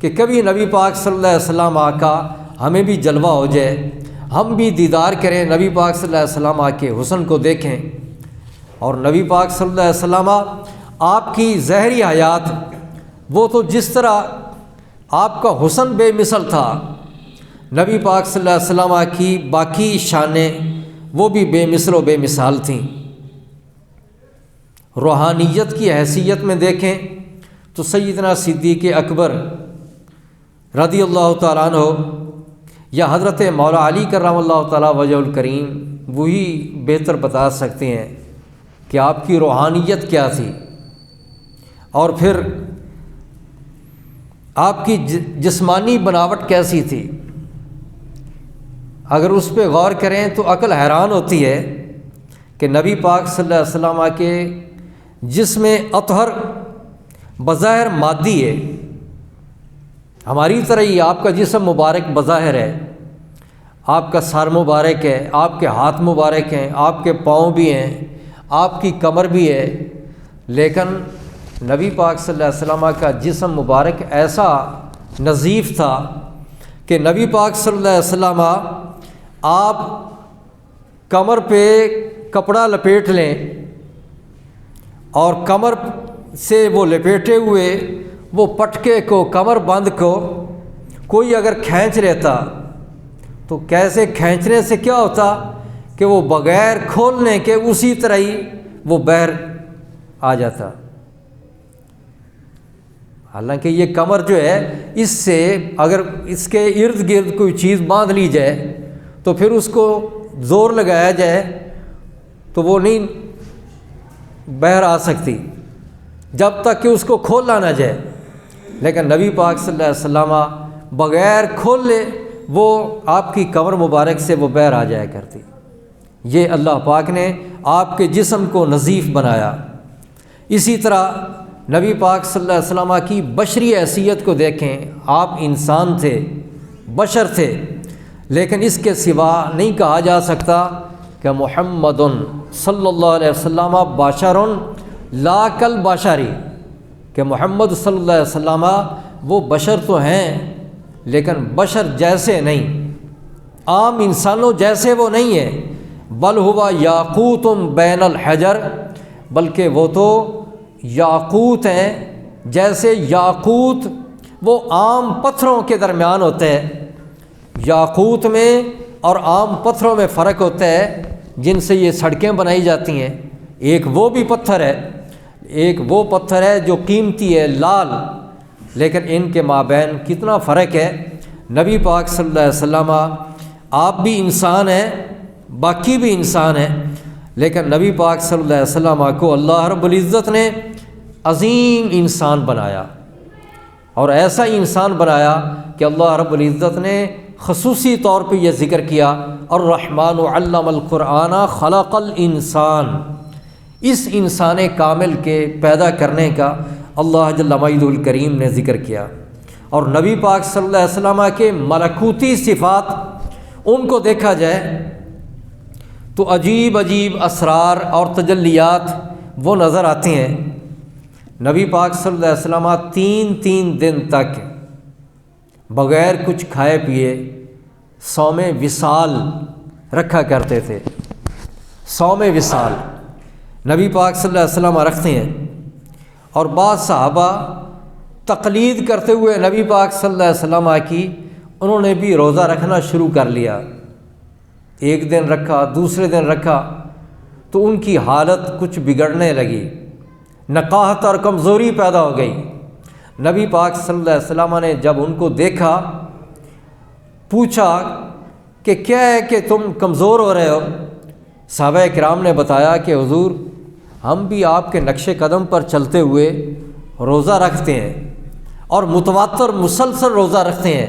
کہ کبھی نبی پاک صلی اللہ علیہ وسلم کا ہمیں بھی جلوہ ہو جائے، ہم بھی دیدار کریں، نبی پاک صلی اللہ علیہ وسلم کے حسن کو دیکھیں۔ اور نبی پاک صلی اللہ علیہ وسلم آپ کی ظاہری حیات وہ تو جس طرح آپ کا حسن بے مثل تھا، نبی پاک صلی اللہ علیہ وسلم کی باقی شانیں وہ بھی بے مثل و بے مثال تھیں۔ روحانیت کی حیثیت میں دیکھیں تو سیدنا صدیق اکبر رضی اللہ تعالیٰ عنہ یا حضرت مولا علی کرم اللہ تعالیٰ وجہ الکریم وہی بہتر بتا سکتے ہیں کہ آپ کی روحانیت کیا تھی، اور پھر آپ کی جسمانی بناوٹ کیسی تھی۔ اگر اس پہ غور کریں تو عقل حیران ہوتی ہے کہ نبی پاک صلی اللہ علیہ وسلم کے جسم اطہر بظاہر مادی ہے، ہماری طرح ہی آپ کا جسم مبارک بظاہر ہے، آپ کا سر مبارک ہے، آپ کے ہاتھ مبارک ہیں، آپ کے پاؤں بھی ہیں، آپ کی کمر بھی ہے، لیکن نبی پاک صلی اللہ علیہ وسلم کا جسم مبارک ایسا نظیف تھا کہ نبی پاک صلی اللہ علیہ وسلم آپ کمر پہ کپڑا لپیٹ لیں اور کمر سے وہ لپیٹے ہوئے وہ پٹکے کو کمر بند کو کوئی اگر کھینچ لیتا تو کیسے کھینچنے سے کیا ہوتا کہ وہ بغیر کھولنے کے اسی طرح ہی وہ باہر آ جاتا۔ حالانکہ یہ کمر جو ہے اس سے اگر اس کے ارد گرد کوئی چیز باندھ لی جائے تو پھر اس کو زور لگایا جائے تو وہ نہیں باہر آ سکتی جب تک کہ اس کو کھولا نہ جائے، لیکن نبی پاک صلی اللہ علیہ وسلم بغیر کھول لے وہ آپ کی کمر مبارک سے وہ باہر آ جایا کرتی۔ یہ اللہ پاک نے آپ کے جسم کو نظیف بنایا۔ اسی طرح نبی پاک صلی اللہ علیہ وسلم کی بشری حیثیت کو دیکھیں، آپ انسان تھے، بشر تھے، لیکن اس کے سوا نہیں کہا جا سکتا کہ محمد صلی اللہ علیہ وسلم بشر لا کالبشری، کہ محمد صلی اللہ علیہ وسلم وہ بشر تو ہیں لیکن بشر جیسے نہیں، عام انسانوں جیسے وہ نہیں ہیں، بل ہوا یاقوت بین الحجر، بلکہ وہ تو یاقوت ہیں، جیسے یاقوت وہ عام پتھروں کے درمیان ہوتے ہیں۔ یاقوت میں اور عام پتھروں میں فرق ہوتا ہے جن سے یہ سڑکیں بنائی جاتی ہیں، ایک وہ بھی پتھر ہے، ایک وہ پتھر ہے جو قیمتی ہے لال، لیکن ان کے مابین کتنا فرق ہے۔ نبی پاک صلی اللہ علیہ وسلم آپ بھی انسان ہیں، باقی بھی انسان ہیں، لیکن نبی پاک صلی اللہ علیہ وسلم کو اللہ رب العزت نے عظیم انسان بنایا، اور ایسا ہی انسان بنایا کہ اللہ رب العزت نے خصوصی طور پہ یہ ذکر کیا، الرحمن علم القرآن خلق الانسان، اس انسان کامل کے پیدا کرنے کا اللہ جل مجدہ الکریم نے ذکر کیا۔ اور نبی پاک صلی اللہ علیہ وسلم کے ملکوتی صفات ان کو دیکھا جائے تو عجیب عجیب اسرار اور تجلیات وہ نظر آتے ہیں۔ نبی پاک صلی اللہ علیہ وسلم تین دن تک بغیر کچھ کھائے پیے صوم وصال رکھا کرتے تھے۔ صوم وصال نبی پاک صلی اللہ علیہ وسلم رکھتے ہیں، اور بعض صحابہ تقلید کرتے ہوئے نبی پاک صلی اللہ علیہ وسلم کی انہوں نے بھی روزہ رکھنا شروع کر لیا۔ ایک دن رکھا، دوسرے دن رکھا، تو ان کی حالت کچھ بگڑنے لگی، نقاہت اور کمزوری پیدا ہو گئی۔ نبی پاک صلی اللہ علیہ وسلم نے جب ان کو دیکھا، پوچھا کہ کیا ہے کہ تم کمزور ہو رہے ہو؟ صحابہ کرام نے بتایا کہ حضور ہم بھی آپ کے نقش قدم پر چلتے ہوئے روزہ رکھتے ہیں اور متواتر مسلسل روزہ رکھتے ہیں۔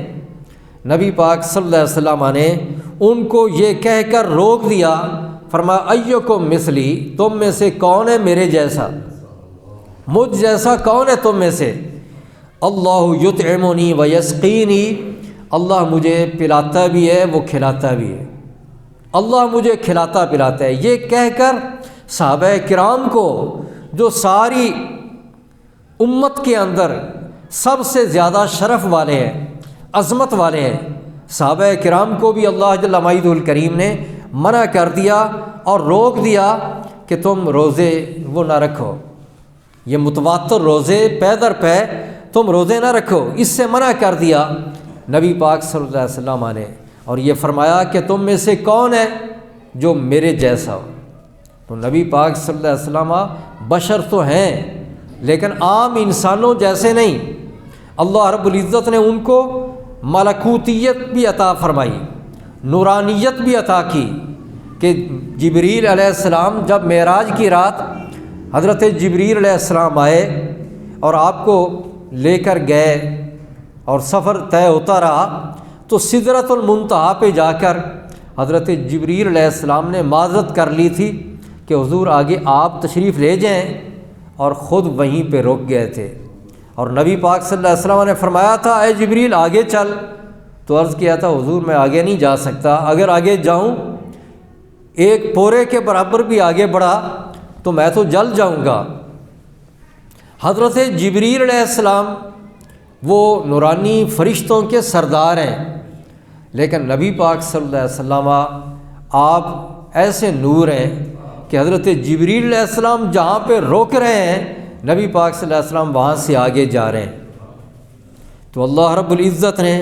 نبی پاک صلی اللہ علیہ وسلم نے ان کو یہ کہہ کر روک دیا، فرمایا ایکم مثلی، تم میں سے کون ہے میرے جیسا؟ مجھ جیسا کون ہے تم میں سے؟ اللہ یطعمنی و یسقینی، اللہ مجھے پلاتا بھی ہے وہ کھلاتا بھی ہے، اللہ مجھے کھلاتا پلاتا ہے۔ یہ کہہ کر صحابہ کرام کو، جو ساری امت کے اندر سب سے زیادہ شرف والے ہیں، عظمت والے ہیں، صحابہ کرام کو بھی اللہ جل مجدہ الکریم نے منع کر دیا اور روک دیا کہ تم روزے وہ نہ رکھو، یہ متواتر روزے پے در پے تم روزے نہ رکھو، اس سے منع کر دیا نبی پاک صلی اللہ علیہ وسلم نے، اور یہ فرمایا کہ تم میں سے کون ہے جو میرے جیسا ہو؟ تو نبی پاک صلی اللہ علیہ وسلم بشر تو ہیں لیکن عام انسانوں جیسے نہیں۔ اللہ رب العزت نے ان کو ملکوتیت بھی عطا فرمائی، نورانیت بھی عطا کی، کہ جبریل علیہ السلام جب معراج کی رات حضرت جبریل علیہ السلام آئے اور آپ کو لے کر گئے اور سفر طے ہوتا رہا، تو سدرۃ المنتہا پہ جا کر حضرت جبریل علیہ السلام نے معذرت کر لی تھی کہ حضور آگے آپ تشریف لے جائیں، اور خود وہیں پہ رک گئے تھے۔ اور نبی پاک صلی اللہ علیہ وسلم نے فرمایا تھا اے جبریل آگے چل، تو عرض کیا تھا حضور میں آگے نہیں جا سکتا، اگر آگے جاؤں ایک پورے کے برابر بھی آگے بڑھا تو میں تو جل جاؤں گا۔ حضرت جبریل علیہ السلام وہ نورانی فرشتوں کے سردار ہیں، لیکن نبی پاک صلی اللہ علیہ وسلم آپ ایسے نور ہیں کہ حضرت جبریل علیہ السلام جہاں پہ روک رہے ہیں نبی پاک صلی اللہ علیہ وسلم وہاں سے آگے جا رہے ہیں۔ تو اللہ رب العزت نے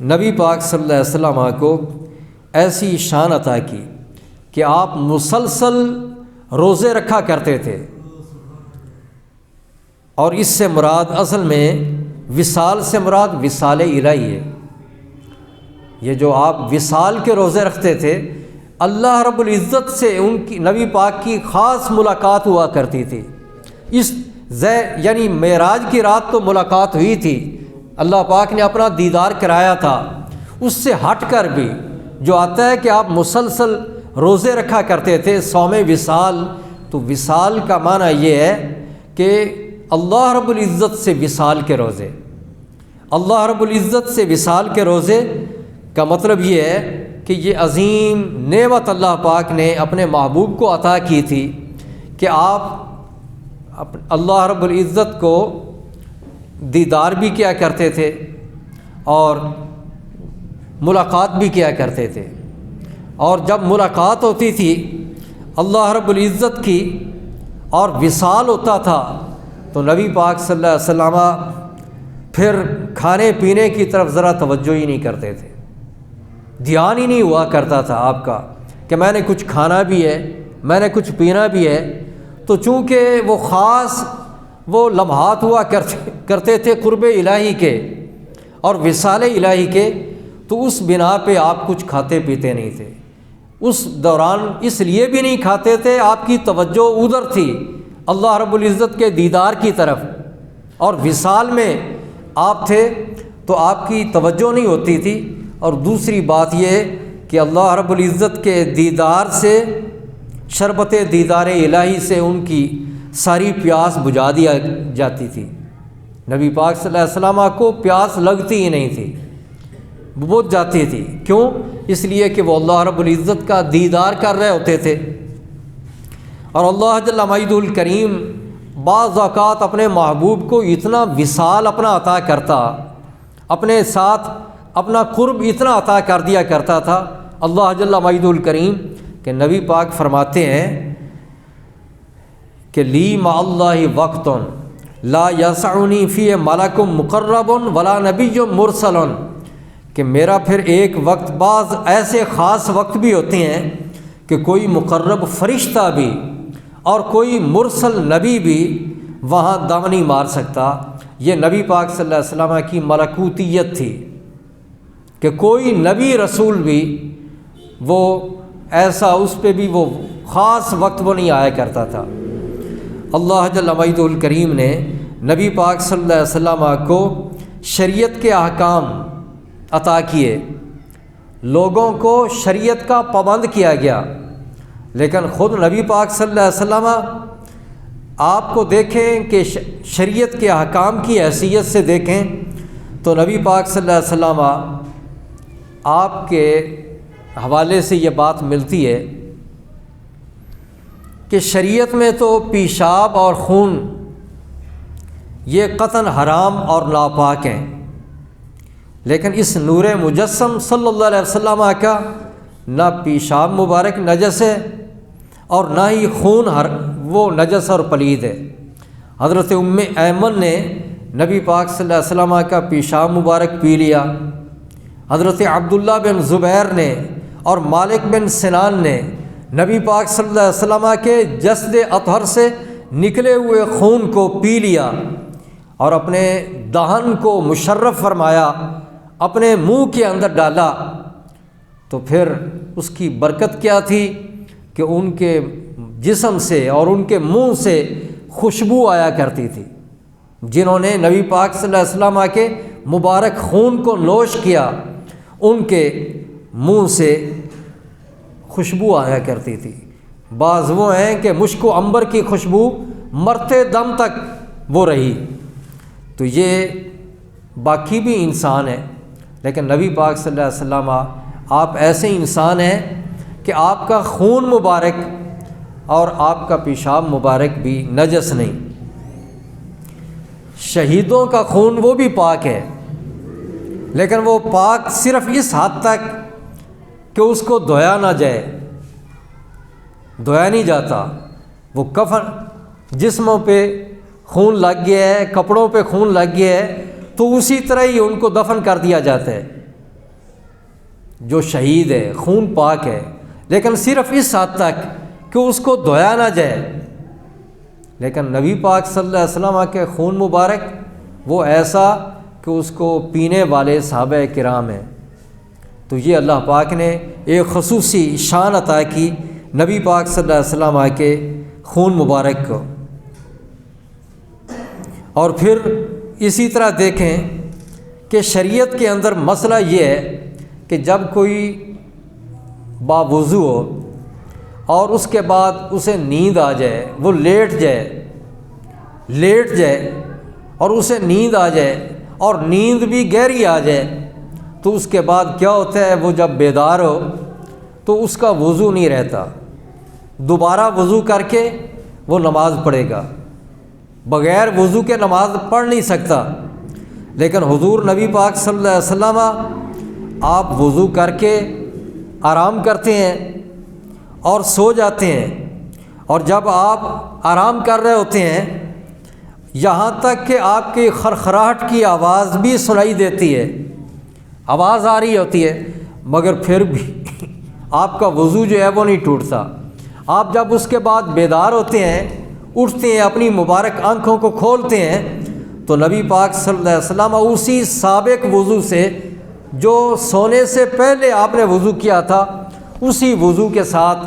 نبی پاک صلی اللہ علیہ وسلم کو ایسی شان عطا کی کہ آپ مسلسل روزے رکھا کرتے تھے، اور اس سے مراد اصل میں وصال سے مراد وصال الہی ہے۔ یہ جو آپ وصال کے روزے رکھتے تھے، اللہ رب العزت سے ان کی نبی پاک کی خاص ملاقات ہوا کرتی تھی۔ اس یعنی معراج کی رات تو ملاقات ہوئی تھی، اللہ پاک نے اپنا دیدار کرایا تھا، اس سے ہٹ کر بھی جو آتا ہے کہ آپ مسلسل روزے رکھا کرتے تھے صوم وصال، تو وصال کا معنی یہ ہے کہ اللہ رب العزت سے وصال کے روزے، اللہ رب العزت سے وصال کے روزے کا مطلب یہ ہے کہ یہ عظیم نعمت اللہ پاک نے اپنے محبوب کو عطا کی تھی کہ آپ اللہ رب العزت کو دیدار بھی کیا کرتے تھے اور ملاقات بھی کیا کرتے تھے، اور جب ملاقات ہوتی تھی اللہ رب العزت کی اور وصال ہوتا تھا تو نبی پاک صلی اللہ علیہ وسلم پھر کھانے پینے کی طرف ذرا توجہ ہی نہیں کرتے تھے، دھیان ہی نہیں ہوا کرتا تھا آپ کا کہ میں نے کچھ کھانا بھی ہے، میں نے کچھ پینا بھی ہے۔ تو چونکہ وہ خاص وہ لمحات ہوا کرتے تھے قرب الہی کے اور وصال الہی کے، تو اس بنا پہ آپ کچھ کھاتے پیتے نہیں تھے، اس دوران اس لیے بھی نہیں کھاتے تھے، آپ کی توجہ ادھر تھی اللہ رب العزت کے دیدار کی طرف، اور وصال میں آپ تھے تو آپ کی توجہ نہیں ہوتی تھی، اور دوسری بات یہ کہ اللہ رب العزت کے دیدار سے، شربت دیدار الہی سے ان کی ساری پیاس بجھا دیا جاتی تھی۔ نبی پاک صلی اللہ علیہ وسلم کو پیاس لگتی ہی نہیں تھی، بجھ جاتی تھی۔ کیوں؟ اس لیے کہ وہ اللہ رب العزت کا دیدار کر رہے ہوتے تھے۔ اور اللہ جل مجدہ الکریم بعض اوقات اپنے محبوب کو اتنا وصال اپنا عطا کرتا، اپنے ساتھ اپنا قرب اتنا عطا کر دیا کرتا تھا اللہ جل مجدہ الکریم کہ نبی پاک فرماتے ہیں کہ لی مع اللہ وقت لا یسعنی فی ملک مقرب ولا نبی مرسل، کہ میرا پھر ایک وقت، بعض ایسے خاص وقت بھی ہوتے ہیں کہ کوئی مقرب فرشتہ بھی اور کوئی مرسل نبی بھی وہاں دم نہیں مار سکتا۔ یہ نبی پاک صلی اللہ علیہ وسلم کی ملکوتیت تھی کہ کوئی نبی رسول بھی وہ ایسا، اس پہ بھی وہ خاص وقت وہ نہیں آیا کرتا تھا۔ اللہ جل مجدہ الکریم نے نبی پاک صلی اللہ علیہ وسلم کو شریعت کے احکام عطا کیے، لوگوں کو شریعت کا پابند کیا گیا، لیکن خود نبی پاک صلی اللہ علیہ وسلم آپ کو دیکھیں کہ شریعت کے احکام کی حیثیت سے دیکھیں تو نبی پاک صلی اللہ علیہ وسلم آپ کے حوالے سے یہ بات ملتی ہے کہ شریعت میں تو پیشاب اور خون یہ قطعاً حرام اور ناپاک ہیں، لیکن اس نور مجسم صلی اللہ علیہ وسلم کا نہ پیشاب مبارک نجس ہے اور نہ ہی خون وہ نجس اور پلید ہے۔ حضرت ام ایمن نے نبی پاک صلی اللہ علیہ وسلم کا پیشاب مبارک پی لیا، حضرت عبداللہ بن زبیر نے اور مالک بن سنان نے نبی پاک صلی اللہ علیہ وسلم کے جسد اطہر سے نکلے ہوئے خون کو پی لیا اور اپنے دہن کو مشرف فرمایا، اپنے منہ کے اندر ڈالا، تو پھر اس کی برکت کیا تھی کہ ان کے جسم سے اور ان کے منہ سے خوشبو آیا کرتی تھی۔ جنہوں نے نبی پاک صلی اللہ علیہ وسلم کے مبارک خون کو نوش کیا ان کے منہ سے خوشبو آیا کرتی تھی۔ بعض وہ ہیں کہ مشک و عنبر کی خوشبو مرتے دم تک وہ رہی۔ تو یہ باقی بھی انسان ہے، لیکن نبی پاک صلی اللہ علیہ وسلم آپ ایسے انسان ہیں کہ آپ کا خون مبارک اور آپ کا پیشاب مبارک بھی نجس نہیں۔ شہیدوں کا خون وہ بھی پاک ہے، لیکن وہ پاک صرف اس حد تک کہ اس کو دھویا نہ جائے، دھویا نہیں جاتا۔ وہ کفن جسموں پہ خون لگ گیا ہے، کپڑوں پہ خون لگ گیا ہے تو اسی طرح ہی ان کو دفن کر دیا جاتا ہے۔ جو شہید ہے خون پاک ہے، لیکن صرف اس حد تک کہ اس کو دھویا نہ جائے۔ لیکن نبی پاک صلی اللہ علیہ وسلم کے خون مبارک وہ ایسا کہ اس کو پینے والے صحابہ کرام ہیں۔ تو یہ اللہ پاک نے ایک خصوصی شان عطا کی نبی پاک صلی اللہ علیہ وسلم کے خون مبارک کو۔ اور پھر اسی طرح دیکھیں کہ شریعت کے اندر مسئلہ یہ ہے کہ جب کوئی باوضو ہو اور اس کے بعد اسے نیند آ جائے، وہ لیٹ جائے اور اسے نیند آ جائے اور نیند بھی گہری آ جائے، تو اس کے بعد کیا ہوتا ہے، وہ جب بیدار ہو تو اس کا وضو نہیں رہتا، دوبارہ وضو کر کے وہ نماز پڑھے گا، بغیر وضو کے نماز پڑھ نہیں سکتا۔ لیکن حضور نبی پاک صلی اللہ علیہ وسلم آپ وضو کر کے آرام کرتے ہیں اور سو جاتے ہیں، اور جب آپ آرام کر رہے ہوتے ہیں یہاں تک کہ آپ کی خرخراہٹ کی آواز بھی سنائی دیتی ہے، آواز آ رہی ہوتی ہے، مگر پھر بھی آپ کا وضو جو ہے وہ نہیں ٹوٹتا۔ آپ جب اس کے بعد بیدار ہوتے ہیں، اٹھتے ہیں، اپنی مبارک آنکھوں کو کھولتے ہیں، تو نبی پاک صلی اللہ علیہ وسلم اسی سابق وضو سے جو سونے سے پہلے آپ نے وضو کیا تھا اسی وضو کے ساتھ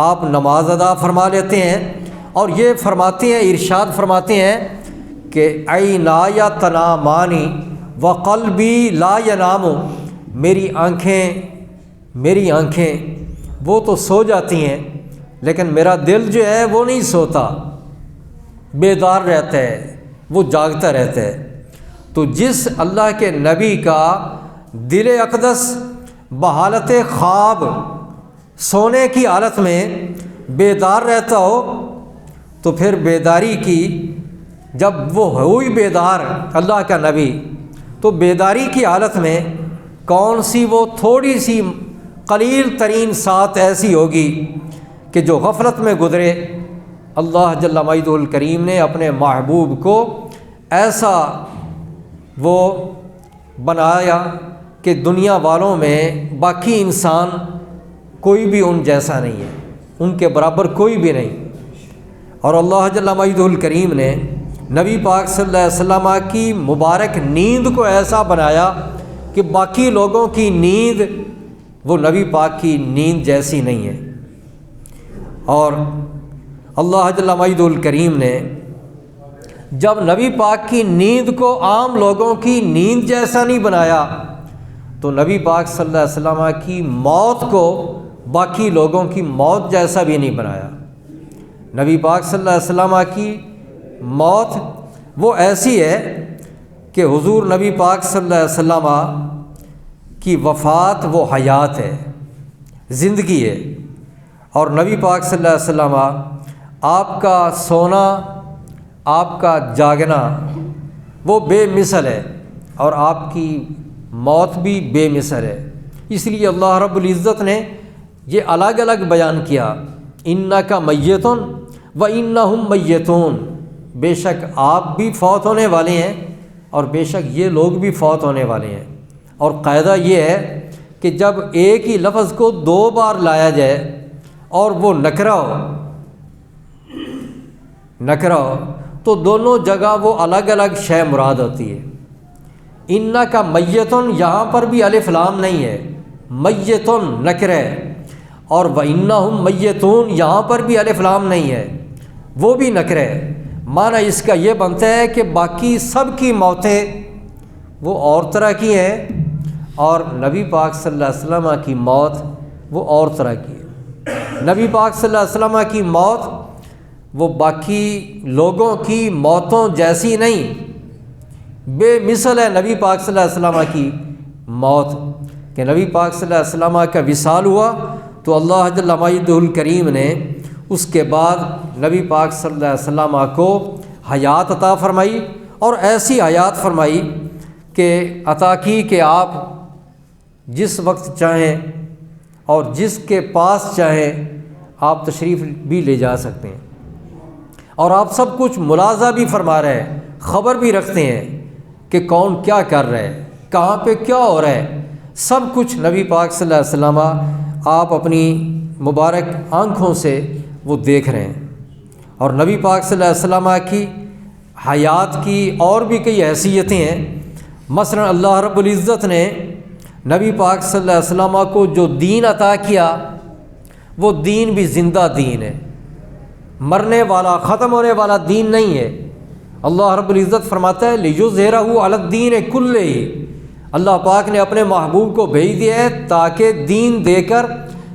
آپ نماز ادا فرما لیتے ہیں، اور یہ فرماتے ہیں، ارشاد فرماتے ہیں کہ عینای تنامانی وقلبی لا ینام، میری آنکھیں وہ تو سو جاتی ہیں لیکن میرا دل جو ہے وہ نہیں سوتا، بیدار رہتا ہے، وہ جاگتا رہتا ہے۔ تو جس اللہ کے نبی کا دل اقدس بحالت خواب سونے کی حالت میں بیدار رہتا ہو، تو پھر بیداری کی، جب وہ ہوئی بیدار اللہ کا نبی، تو بیداری کی حالت میں کون سی وہ تھوڑی سی قلیل ترین سات ایسی ہوگی کہ جو غفلت میں گزرے۔ اللہ جل مجدہ الکریم نے اپنے محبوب کو ایسا وہ بنایا کہ دنیا والوں میں باقی انسان کوئی بھی ان جیسا نہیں ہے، ان کے برابر کوئی بھی نہیں۔ اور اللہ جل مجدہ الکریم نے نبی پاک صلی اللہ علیہ وسلم کی مبارک نیند کو ایسا بنایا کہ باقی لوگوں کی نیند وہ نبی پاک کی نیند جیسی نہیں ہے۔ اور اللہ جل مجدہ الکریم نے جب نبی پاک کی نیند کو عام لوگوں کی نیند جیسا نہیں بنایا، تو نبی پاک صلی اللہ علیہ وسلم کی موت کو باقی لوگوں کی موت جیسا بھی نہیں بنایا۔ نبی پاک صلی اللہ علیہ وسلم کی موت وہ ایسی ہے کہ حضور نبی پاک صلی اللہ علیہ وسلم کی وفات وہ حیات ہے، زندگی ہے، اور نبی پاک صلی اللہ علیہ وسلم آپ کا سونا، آپ کا جاگنا وہ بے مثل ہے، اور آپ کی موت بھی بے مثل ہے۔ اس لیے اللہ رب العزت نے یہ الگ الگ بیان کیا، انک میت و انہم میتون، بے شک آپ بھی فوت ہونے والے ہیں اور بے شک یہ لوگ بھی فوت ہونے والے ہیں۔ اور قاعدہ یہ ہے کہ جب ایک ہی لفظ کو دو بار لایا جائے اور وہ نکرہ ہو تو دونوں جگہ وہ الگ الگ شے مراد ہوتی ہے۔ انک میتن یہاں پر بھی الف لام نہیں ہے، میتن نکرہ، اور وانہم میتون یہاں پر بھی الف لام نہیں ہے، وہ بھی نکرہ ہے۔ معنی اس کا یہ بنتا ہے کہ باقی سب کی موتیں وہ اور طرح کی ہیں، اور نبی پاک صلی اللہ علیہ وسلم کی موت وہ اور طرح کی ہے۔ نبی پاک صلی اللہ علیہ وسلم کی موت وہ باقی لوگوں کی موتوں جیسی نہیں، بے مثل ہے نبی پاک صلی اللہ علیہ وسلم کی موت، کہ نبی پاک صلی اللہ علیہ وسلم کا وصال ہوا تو اللہ جل مجدہ الکریم نے اس کے بعد نبی پاک صلی اللہ علیہ وسلم کو حیات عطا فرمائی، اور ایسی حیات فرمائی کہ عطا کی کہ آپ جس وقت چاہیں اور جس کے پاس چاہیں آپ تشریف بھی لے جا سکتے ہیں، اور آپ سب کچھ ملاحظہ بھی فرما رہے ہیں، خبر بھی رکھتے ہیں کہ کون کیا کر رہا ہے، کہاں پہ کیا ہو رہا ہے، سب کچھ نبی پاک صلی اللہ علیہ وسلم آپ اپنی مبارک آنکھوں سے وہ دیکھ رہے ہیں۔ اور نبی پاک صلی اللہ علیہ وسلم کی حیات کی اور بھی کئی حیثیتیں ہیں۔ مثلا اللہ رب العزت نے نبی پاک صلی اللہ علیہ وسلم کو جو دین عطا کیا وہ دین بھی زندہ دین ہے، مرنے والا ختم ہونے والا دین نہیں ہے۔ اللہ رب العزت فرماتا ہے لِیُظْہِرَهُ عَلَى الدِّینِ کُلِّهِ، اللہ پاک نے اپنے محبوب کو بھیج دیا ہے تاکہ دین دے کر،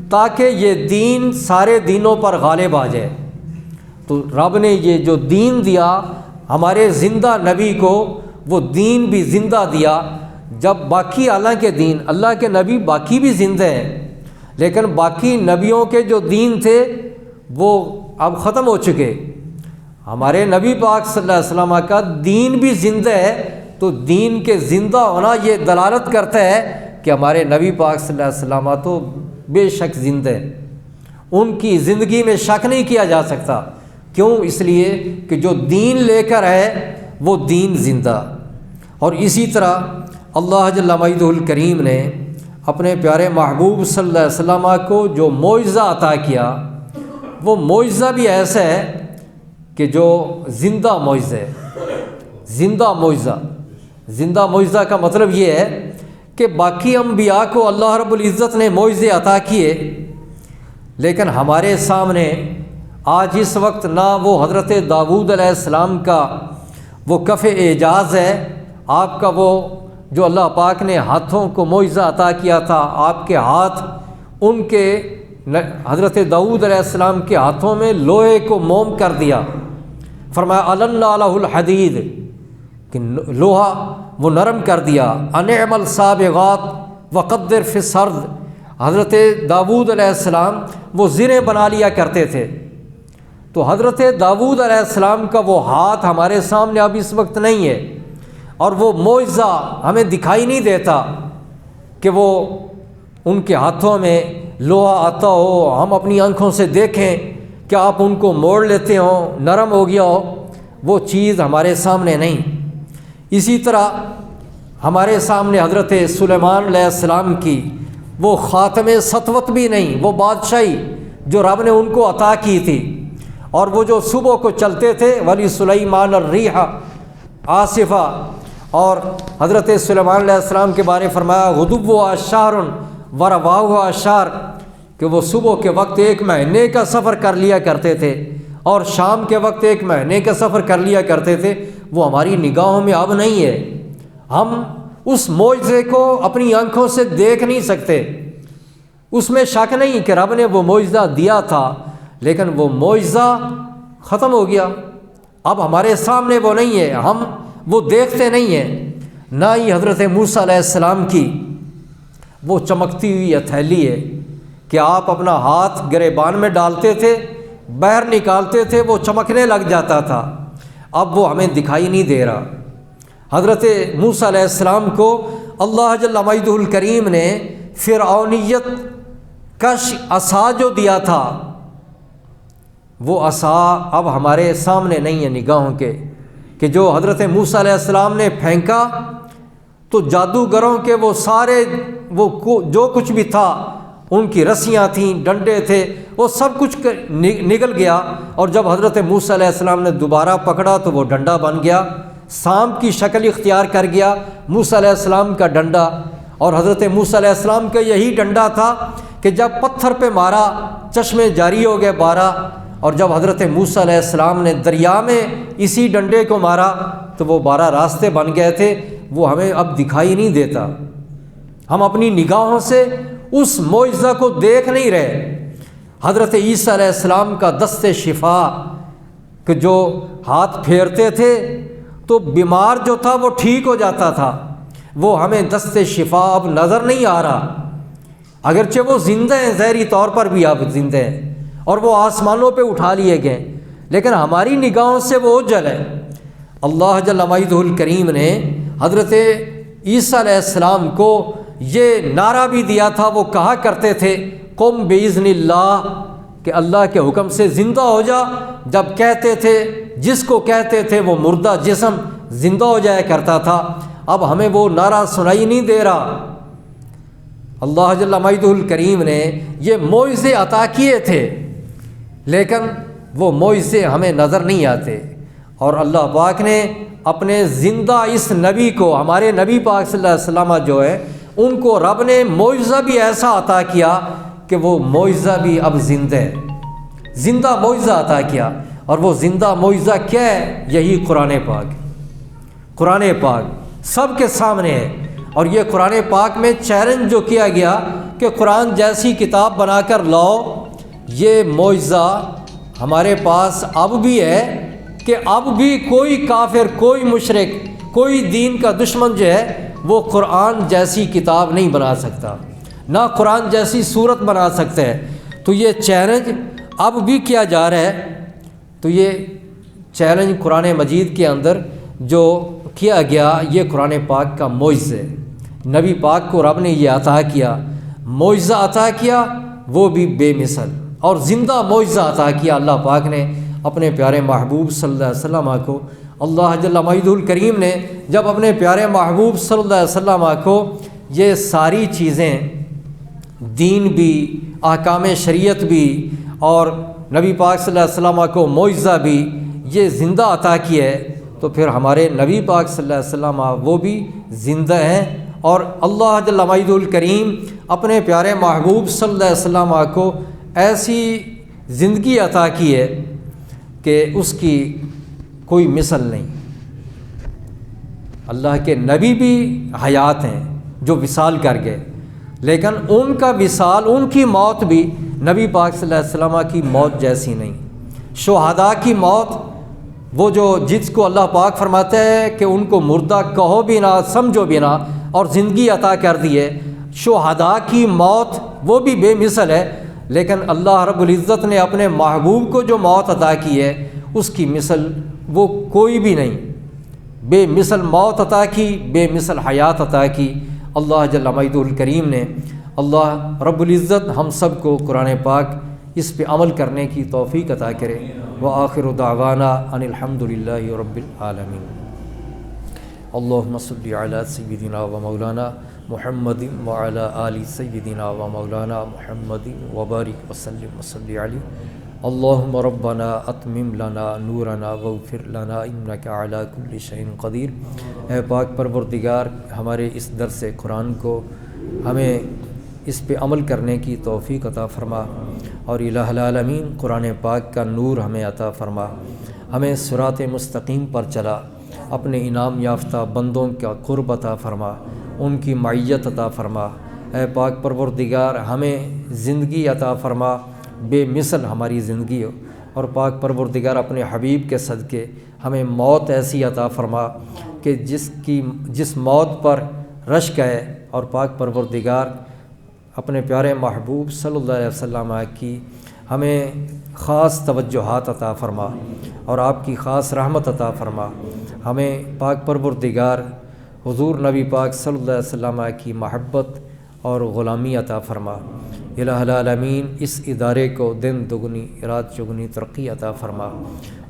تاکہ یہ دین سارے دینوں پر غالب آ جائے۔ تو رب نے یہ جو دین دیا ہمارے زندہ نبی کو، وہ دین بھی زندہ دیا، جب باقی حالانکہ دین اللہ کے نبی باقی بھی زندہ ہیں، لیکن باقی نبیوں کے جو دین تھے وہ اب ختم ہو چکے، ہمارے نبی پاک صلی اللہ علیہ وسلم کا دین بھی زندہ ہے۔ تو دین کے زندہ ہونا یہ دلالت کرتا ہے کہ ہمارے نبی پاک صلی اللہ علیہ وسلم تو بے شک زندہ ہیں، ان کی زندگی میں شک نہیں کیا جا سکتا۔ کیوں؟ اس لیے کہ جو دین لے کر ہے وہ دین زندہ۔ اور اسی طرح اللہ جل مجدہ الکریم نے اپنے پیارے محبوب صلی اللہ علیہ وسلم کو جو معجزہ عطا کیا، وہ معجزہ بھی ایسا ہے کہ جو زندہ معجزہ ہے۔ زندہ معجزہ، زندہ معجزہ کا مطلب یہ ہے کہ باقی انبیاء کو اللہ رب العزت نے معجزے عطا کیے، لیکن ہمارے سامنے آج اس وقت نہ وہ حضرت داؤد علیہ السلام کا وہ کف اعجاز ہے آپ کا، وہ جو اللہ پاک نے ہاتھوں کو معجزہ عطا کیا تھا، آپ کے ہاتھ ان کے حضرت داؤد علیہ السلام کے ہاتھوں میں لوہے کو موم کر دیا۔ فرمایا النا لہ الحدید کہ لوہا وہ نرم کر دیا۔ انعم السابغات وقدر فی السرد، حضرت داؤد علیہ السلام وہ زریں بنا لیا کرتے تھے۔ تو حضرت داؤد علیہ السلام کا وہ ہاتھ ہمارے سامنے اب اس وقت نہیں ہے، اور وہ معجزہ ہمیں دکھائی نہیں دیتا کہ وہ ان کے ہاتھوں میں لوہا آتا ہو، ہم اپنی آنکھوں سے دیکھیں کہ آپ ان کو موڑ لیتے ہوں، نرم ہو گیا ہو، وہ چیز ہمارے سامنے نہیں۔ اسی طرح ہمارے سامنے حضرت سلیمان علیہ السلام کی وہ خاتم سطوت بھی نہیں، وہ بادشاہی جو رب نے ان کو عطا کی تھی، اور وہ جو صبح کو چلتے تھے ولی سلیمان الریح عاصفہ، اور حضرت سلیمان علیہ السلام کے بارے فرمایا غدوها شہر ورواحها شہر، کہ وہ صبح کے وقت 1 مہینے کا سفر کر لیا کرتے تھے اور شام کے وقت 1 مہینے کا سفر کر لیا کرتے تھے۔ وہ ہماری نگاہوں میں اب نہیں ہے، ہم اس معجزے کو اپنی آنکھوں سے دیکھ نہیں سکتے۔ اس میں شک نہیں کہ رب نے وہ معجزہ دیا تھا، لیکن وہ معجزہ ختم ہو گیا، اب ہمارے سامنے وہ نہیں ہے، ہم وہ دیکھتے نہیں ہیں۔ نہ ہی حضرت موسیٰ علیہ السلام کی وہ چمکتی ہوئی ہتھیلی ہے کہ آپ اپنا ہاتھ گریبان میں ڈالتے تھے، باہر نکالتے تھے، وہ چمکنے لگ جاتا تھا، اب وہ ہمیں دکھائی نہیں دے رہا۔ حضرت موسیٰ علیہ السلام کو اللہ جل مجدہ الکریم نے فرعونیت کش عصا جو دیا تھا، وہ عصا اب ہمارے سامنے نہیں ہے نگاہوں کے، کہ جو حضرت موسیٰ علیہ السلام نے پھینکا تو جادوگروں کے وہ سارے وہ جو کچھ بھی تھا، ان کی رسیاں تھیں، ڈنڈے تھے، وہ سب کچھ نگل گیا، اور جب حضرت موسیٰ علیہ السلام نے دوبارہ پکڑا تو وہ ڈنڈا بن گیا، سانپ کی شکل اختیار کر گیا موسیٰ علیہ السلام کا ڈنڈا۔ اور حضرت موسیٰ علیہ السلام کا یہی ڈنڈا تھا کہ جب پتھر پہ مارا چشمے جاری ہو گئے 12، اور جب حضرت موسیٰ علیہ السلام نے دریا میں اسی ڈنڈے کو مارا تو وہ 12 راستے بن گئے تھے۔ وہ ہمیں اب دکھائی نہیں دیتا، ہم اپنی نگاہوں سے اس معجزہ کو دیکھ نہیں رہے۔ حضرت عیسیٰ علیہ السلام کا دست شفا کہ جو ہاتھ پھیرتے تھے تو بیمار جو تھا وہ ٹھیک ہو جاتا تھا، وہ ہمیں دست شفا اب نظر نہیں آ رہا، اگرچہ وہ زندہ ہیں، ظاہری طور پر بھی اب زندہ ہیں اور وہ آسمانوں پہ اٹھا لیے گئے، لیکن ہماری نگاہوں سے وہ اوجھل ہے۔ اللہ جل مجدہ الکریم نے حضرت عیسیٰ علیہ السلام کو یہ نعرہ بھی دیا تھا، وہ کہا کرتے تھے قم باذن اللہ، کہ اللہ کے حکم سے زندہ ہو جا۔ جب کہتے تھے، جس کو کہتے تھے وہ مردہ جسم زندہ ہو جایا کرتا تھا، اب ہمیں وہ نعرہ سنائی نہیں دے رہا۔ اللہ جل مجدہ الکریم نے یہ معجزے عطا کیے تھے، لیکن وہ معجزے ہمیں نظر نہیں آتے، اور اللہ پاک نے اپنے زندہ اس نبی کو، ہمارے نبی پاک صلی اللہ علیہ وسلم جو ہے، ان کو رب نے معجزہ بھی ایسا عطا کیا کہ وہ معجزہ بھی اب زندہ ہے، زندہ معجزہ عطا کیا۔ اور وہ زندہ معجزہ کیا ہے؟ یہی قرآن پاک۔ قرآن پاک سب کے سامنے ہے، اور یہ قرآن پاک میں چیلنج جو کیا گیا کہ قرآن جیسی کتاب بنا کر لاؤ، یہ معجزہ ہمارے پاس اب بھی ہے کہ اب بھی کوئی کافر، کوئی مشرک، کوئی دین کا دشمن جو ہے وہ قرآن جیسی کتاب نہیں بنا سکتا، نہ قرآن جیسی صورت بنا سکتا ہے۔ تو یہ چیلنج اب بھی کیا جا رہا ہے، تو یہ چیلنج قرآن مجید کے اندر جو کیا گیا یہ قرآن پاک کا معجزہ ہے۔ نبی پاک کو رب نے یہ عطا کیا، معجزہ عطا کیا، وہ بھی بے مثل، اور زندہ معجزہ عطا کیا اللہ پاک نے اپنے پیارے محبوب صلی اللہ علیہ وسلم کو۔ اللہ جل مجدہ الکریم نے جب اپنے پیارے محبوب صلی اللہ علیہ وسلم کو یہ ساری چیزیں، دین بھی، احکام شریعت بھی، اور نبی پاک صلی اللہ علیہ وسلم کو معجزہ بھی یہ زندہ عطا کیا ہے، تو پھر ہمارے نبی پاک صلی اللہ علیہ وسلم وہ بھی زندہ ہیں، اور اللہ جل مجدہ الکریم اپنے پیارے محبوب صلی اللہ علیہ وسلم کو ایسی زندگی عطا کی ہے کہ اس کی کوئی مثل نہیں۔ اللہ کے نبی بھی حیات ہیں جو وصال کر گئے، لیکن ان کا وصال، ان کی موت بھی نبی پاک صلی اللہ علیہ وسلم کی موت جیسی نہیں۔ شہداء کی موت، وہ جو جس کو اللہ پاک فرماتا ہے کہ ان کو مردہ کہو بھی نہ، سمجھو بھی نہ، اور زندگی عطا کر دی ہے، شہداء کی موت وہ بھی بے مثل ہے، لیکن اللہ رب العزت نے اپنے محبوب کو جو موت عطا کی ہے اس کی مثل وہ کوئی بھی نہیں۔ بے مثل موت عطا کی، بے مثل حیات عطا کی اللہ جل مجدہ الکریم نے۔ اللہ رب العزت ہم سب کو قرآن پاک اس پہ عمل کرنے کی توفیق عطا کرے۔ وآخر دعوانا ان الحمد للہ رب العالمین۔ اللہم صلی علی سیدنا و مولانا محمد وعلی آل سیدنا و مولانا محمد وبارک وسلم وصلی علیہ۔ اللہم ربنا اتمم لنا نورنا واغفر لنا انک علی کل شیء قدیر۔ اے پاک پروردگار، ہمارے اس درس قرآن کو ہمیں اس پہ عمل کرنے کی توفیق عطا فرما، اور الہ العالمین قرآن پاک کا نور ہمیں عطا فرما، ہمیں صراط مستقیم پر چلا، اپنے انعام یافتہ بندوں کا قرب عطا فرما، ان کی معیت عطا فرما۔ اے پاک پروردگار، ہمیں زندگی عطا فرما، بے مثل ہماری زندگی ہو، اور پاک پروردگار اپنے حبیب کے صدقے ہمیں موت ایسی عطا فرما کہ جس موت پر رشک ہے، اور پاک پروردگار اپنے پیارے محبوب صلی اللہ علیہ وسلم کی ہمیں خاص توجہات عطا فرما، اور آپ کی خاص رحمت عطا فرما۔ ہمیں پاک پروردگار حضور نبی پاک صلی اللہ علیہ وسلم کی محبت اور غلامی عطا فرما۔ الہ العالمین اس ادارے کو دن دگنی رات چگنی ترقی عطا فرما۔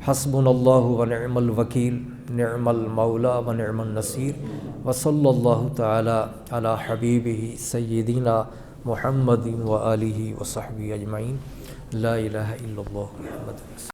حسبنا اللہ ونعم الوکیل، نعم المولا ونعم النصیر، وصلی اللہ تعالی علی حبیبہ سیدنا محمد و آلہ و صحبہ اجمعین۔ لا الہ الا اللہ محمد۔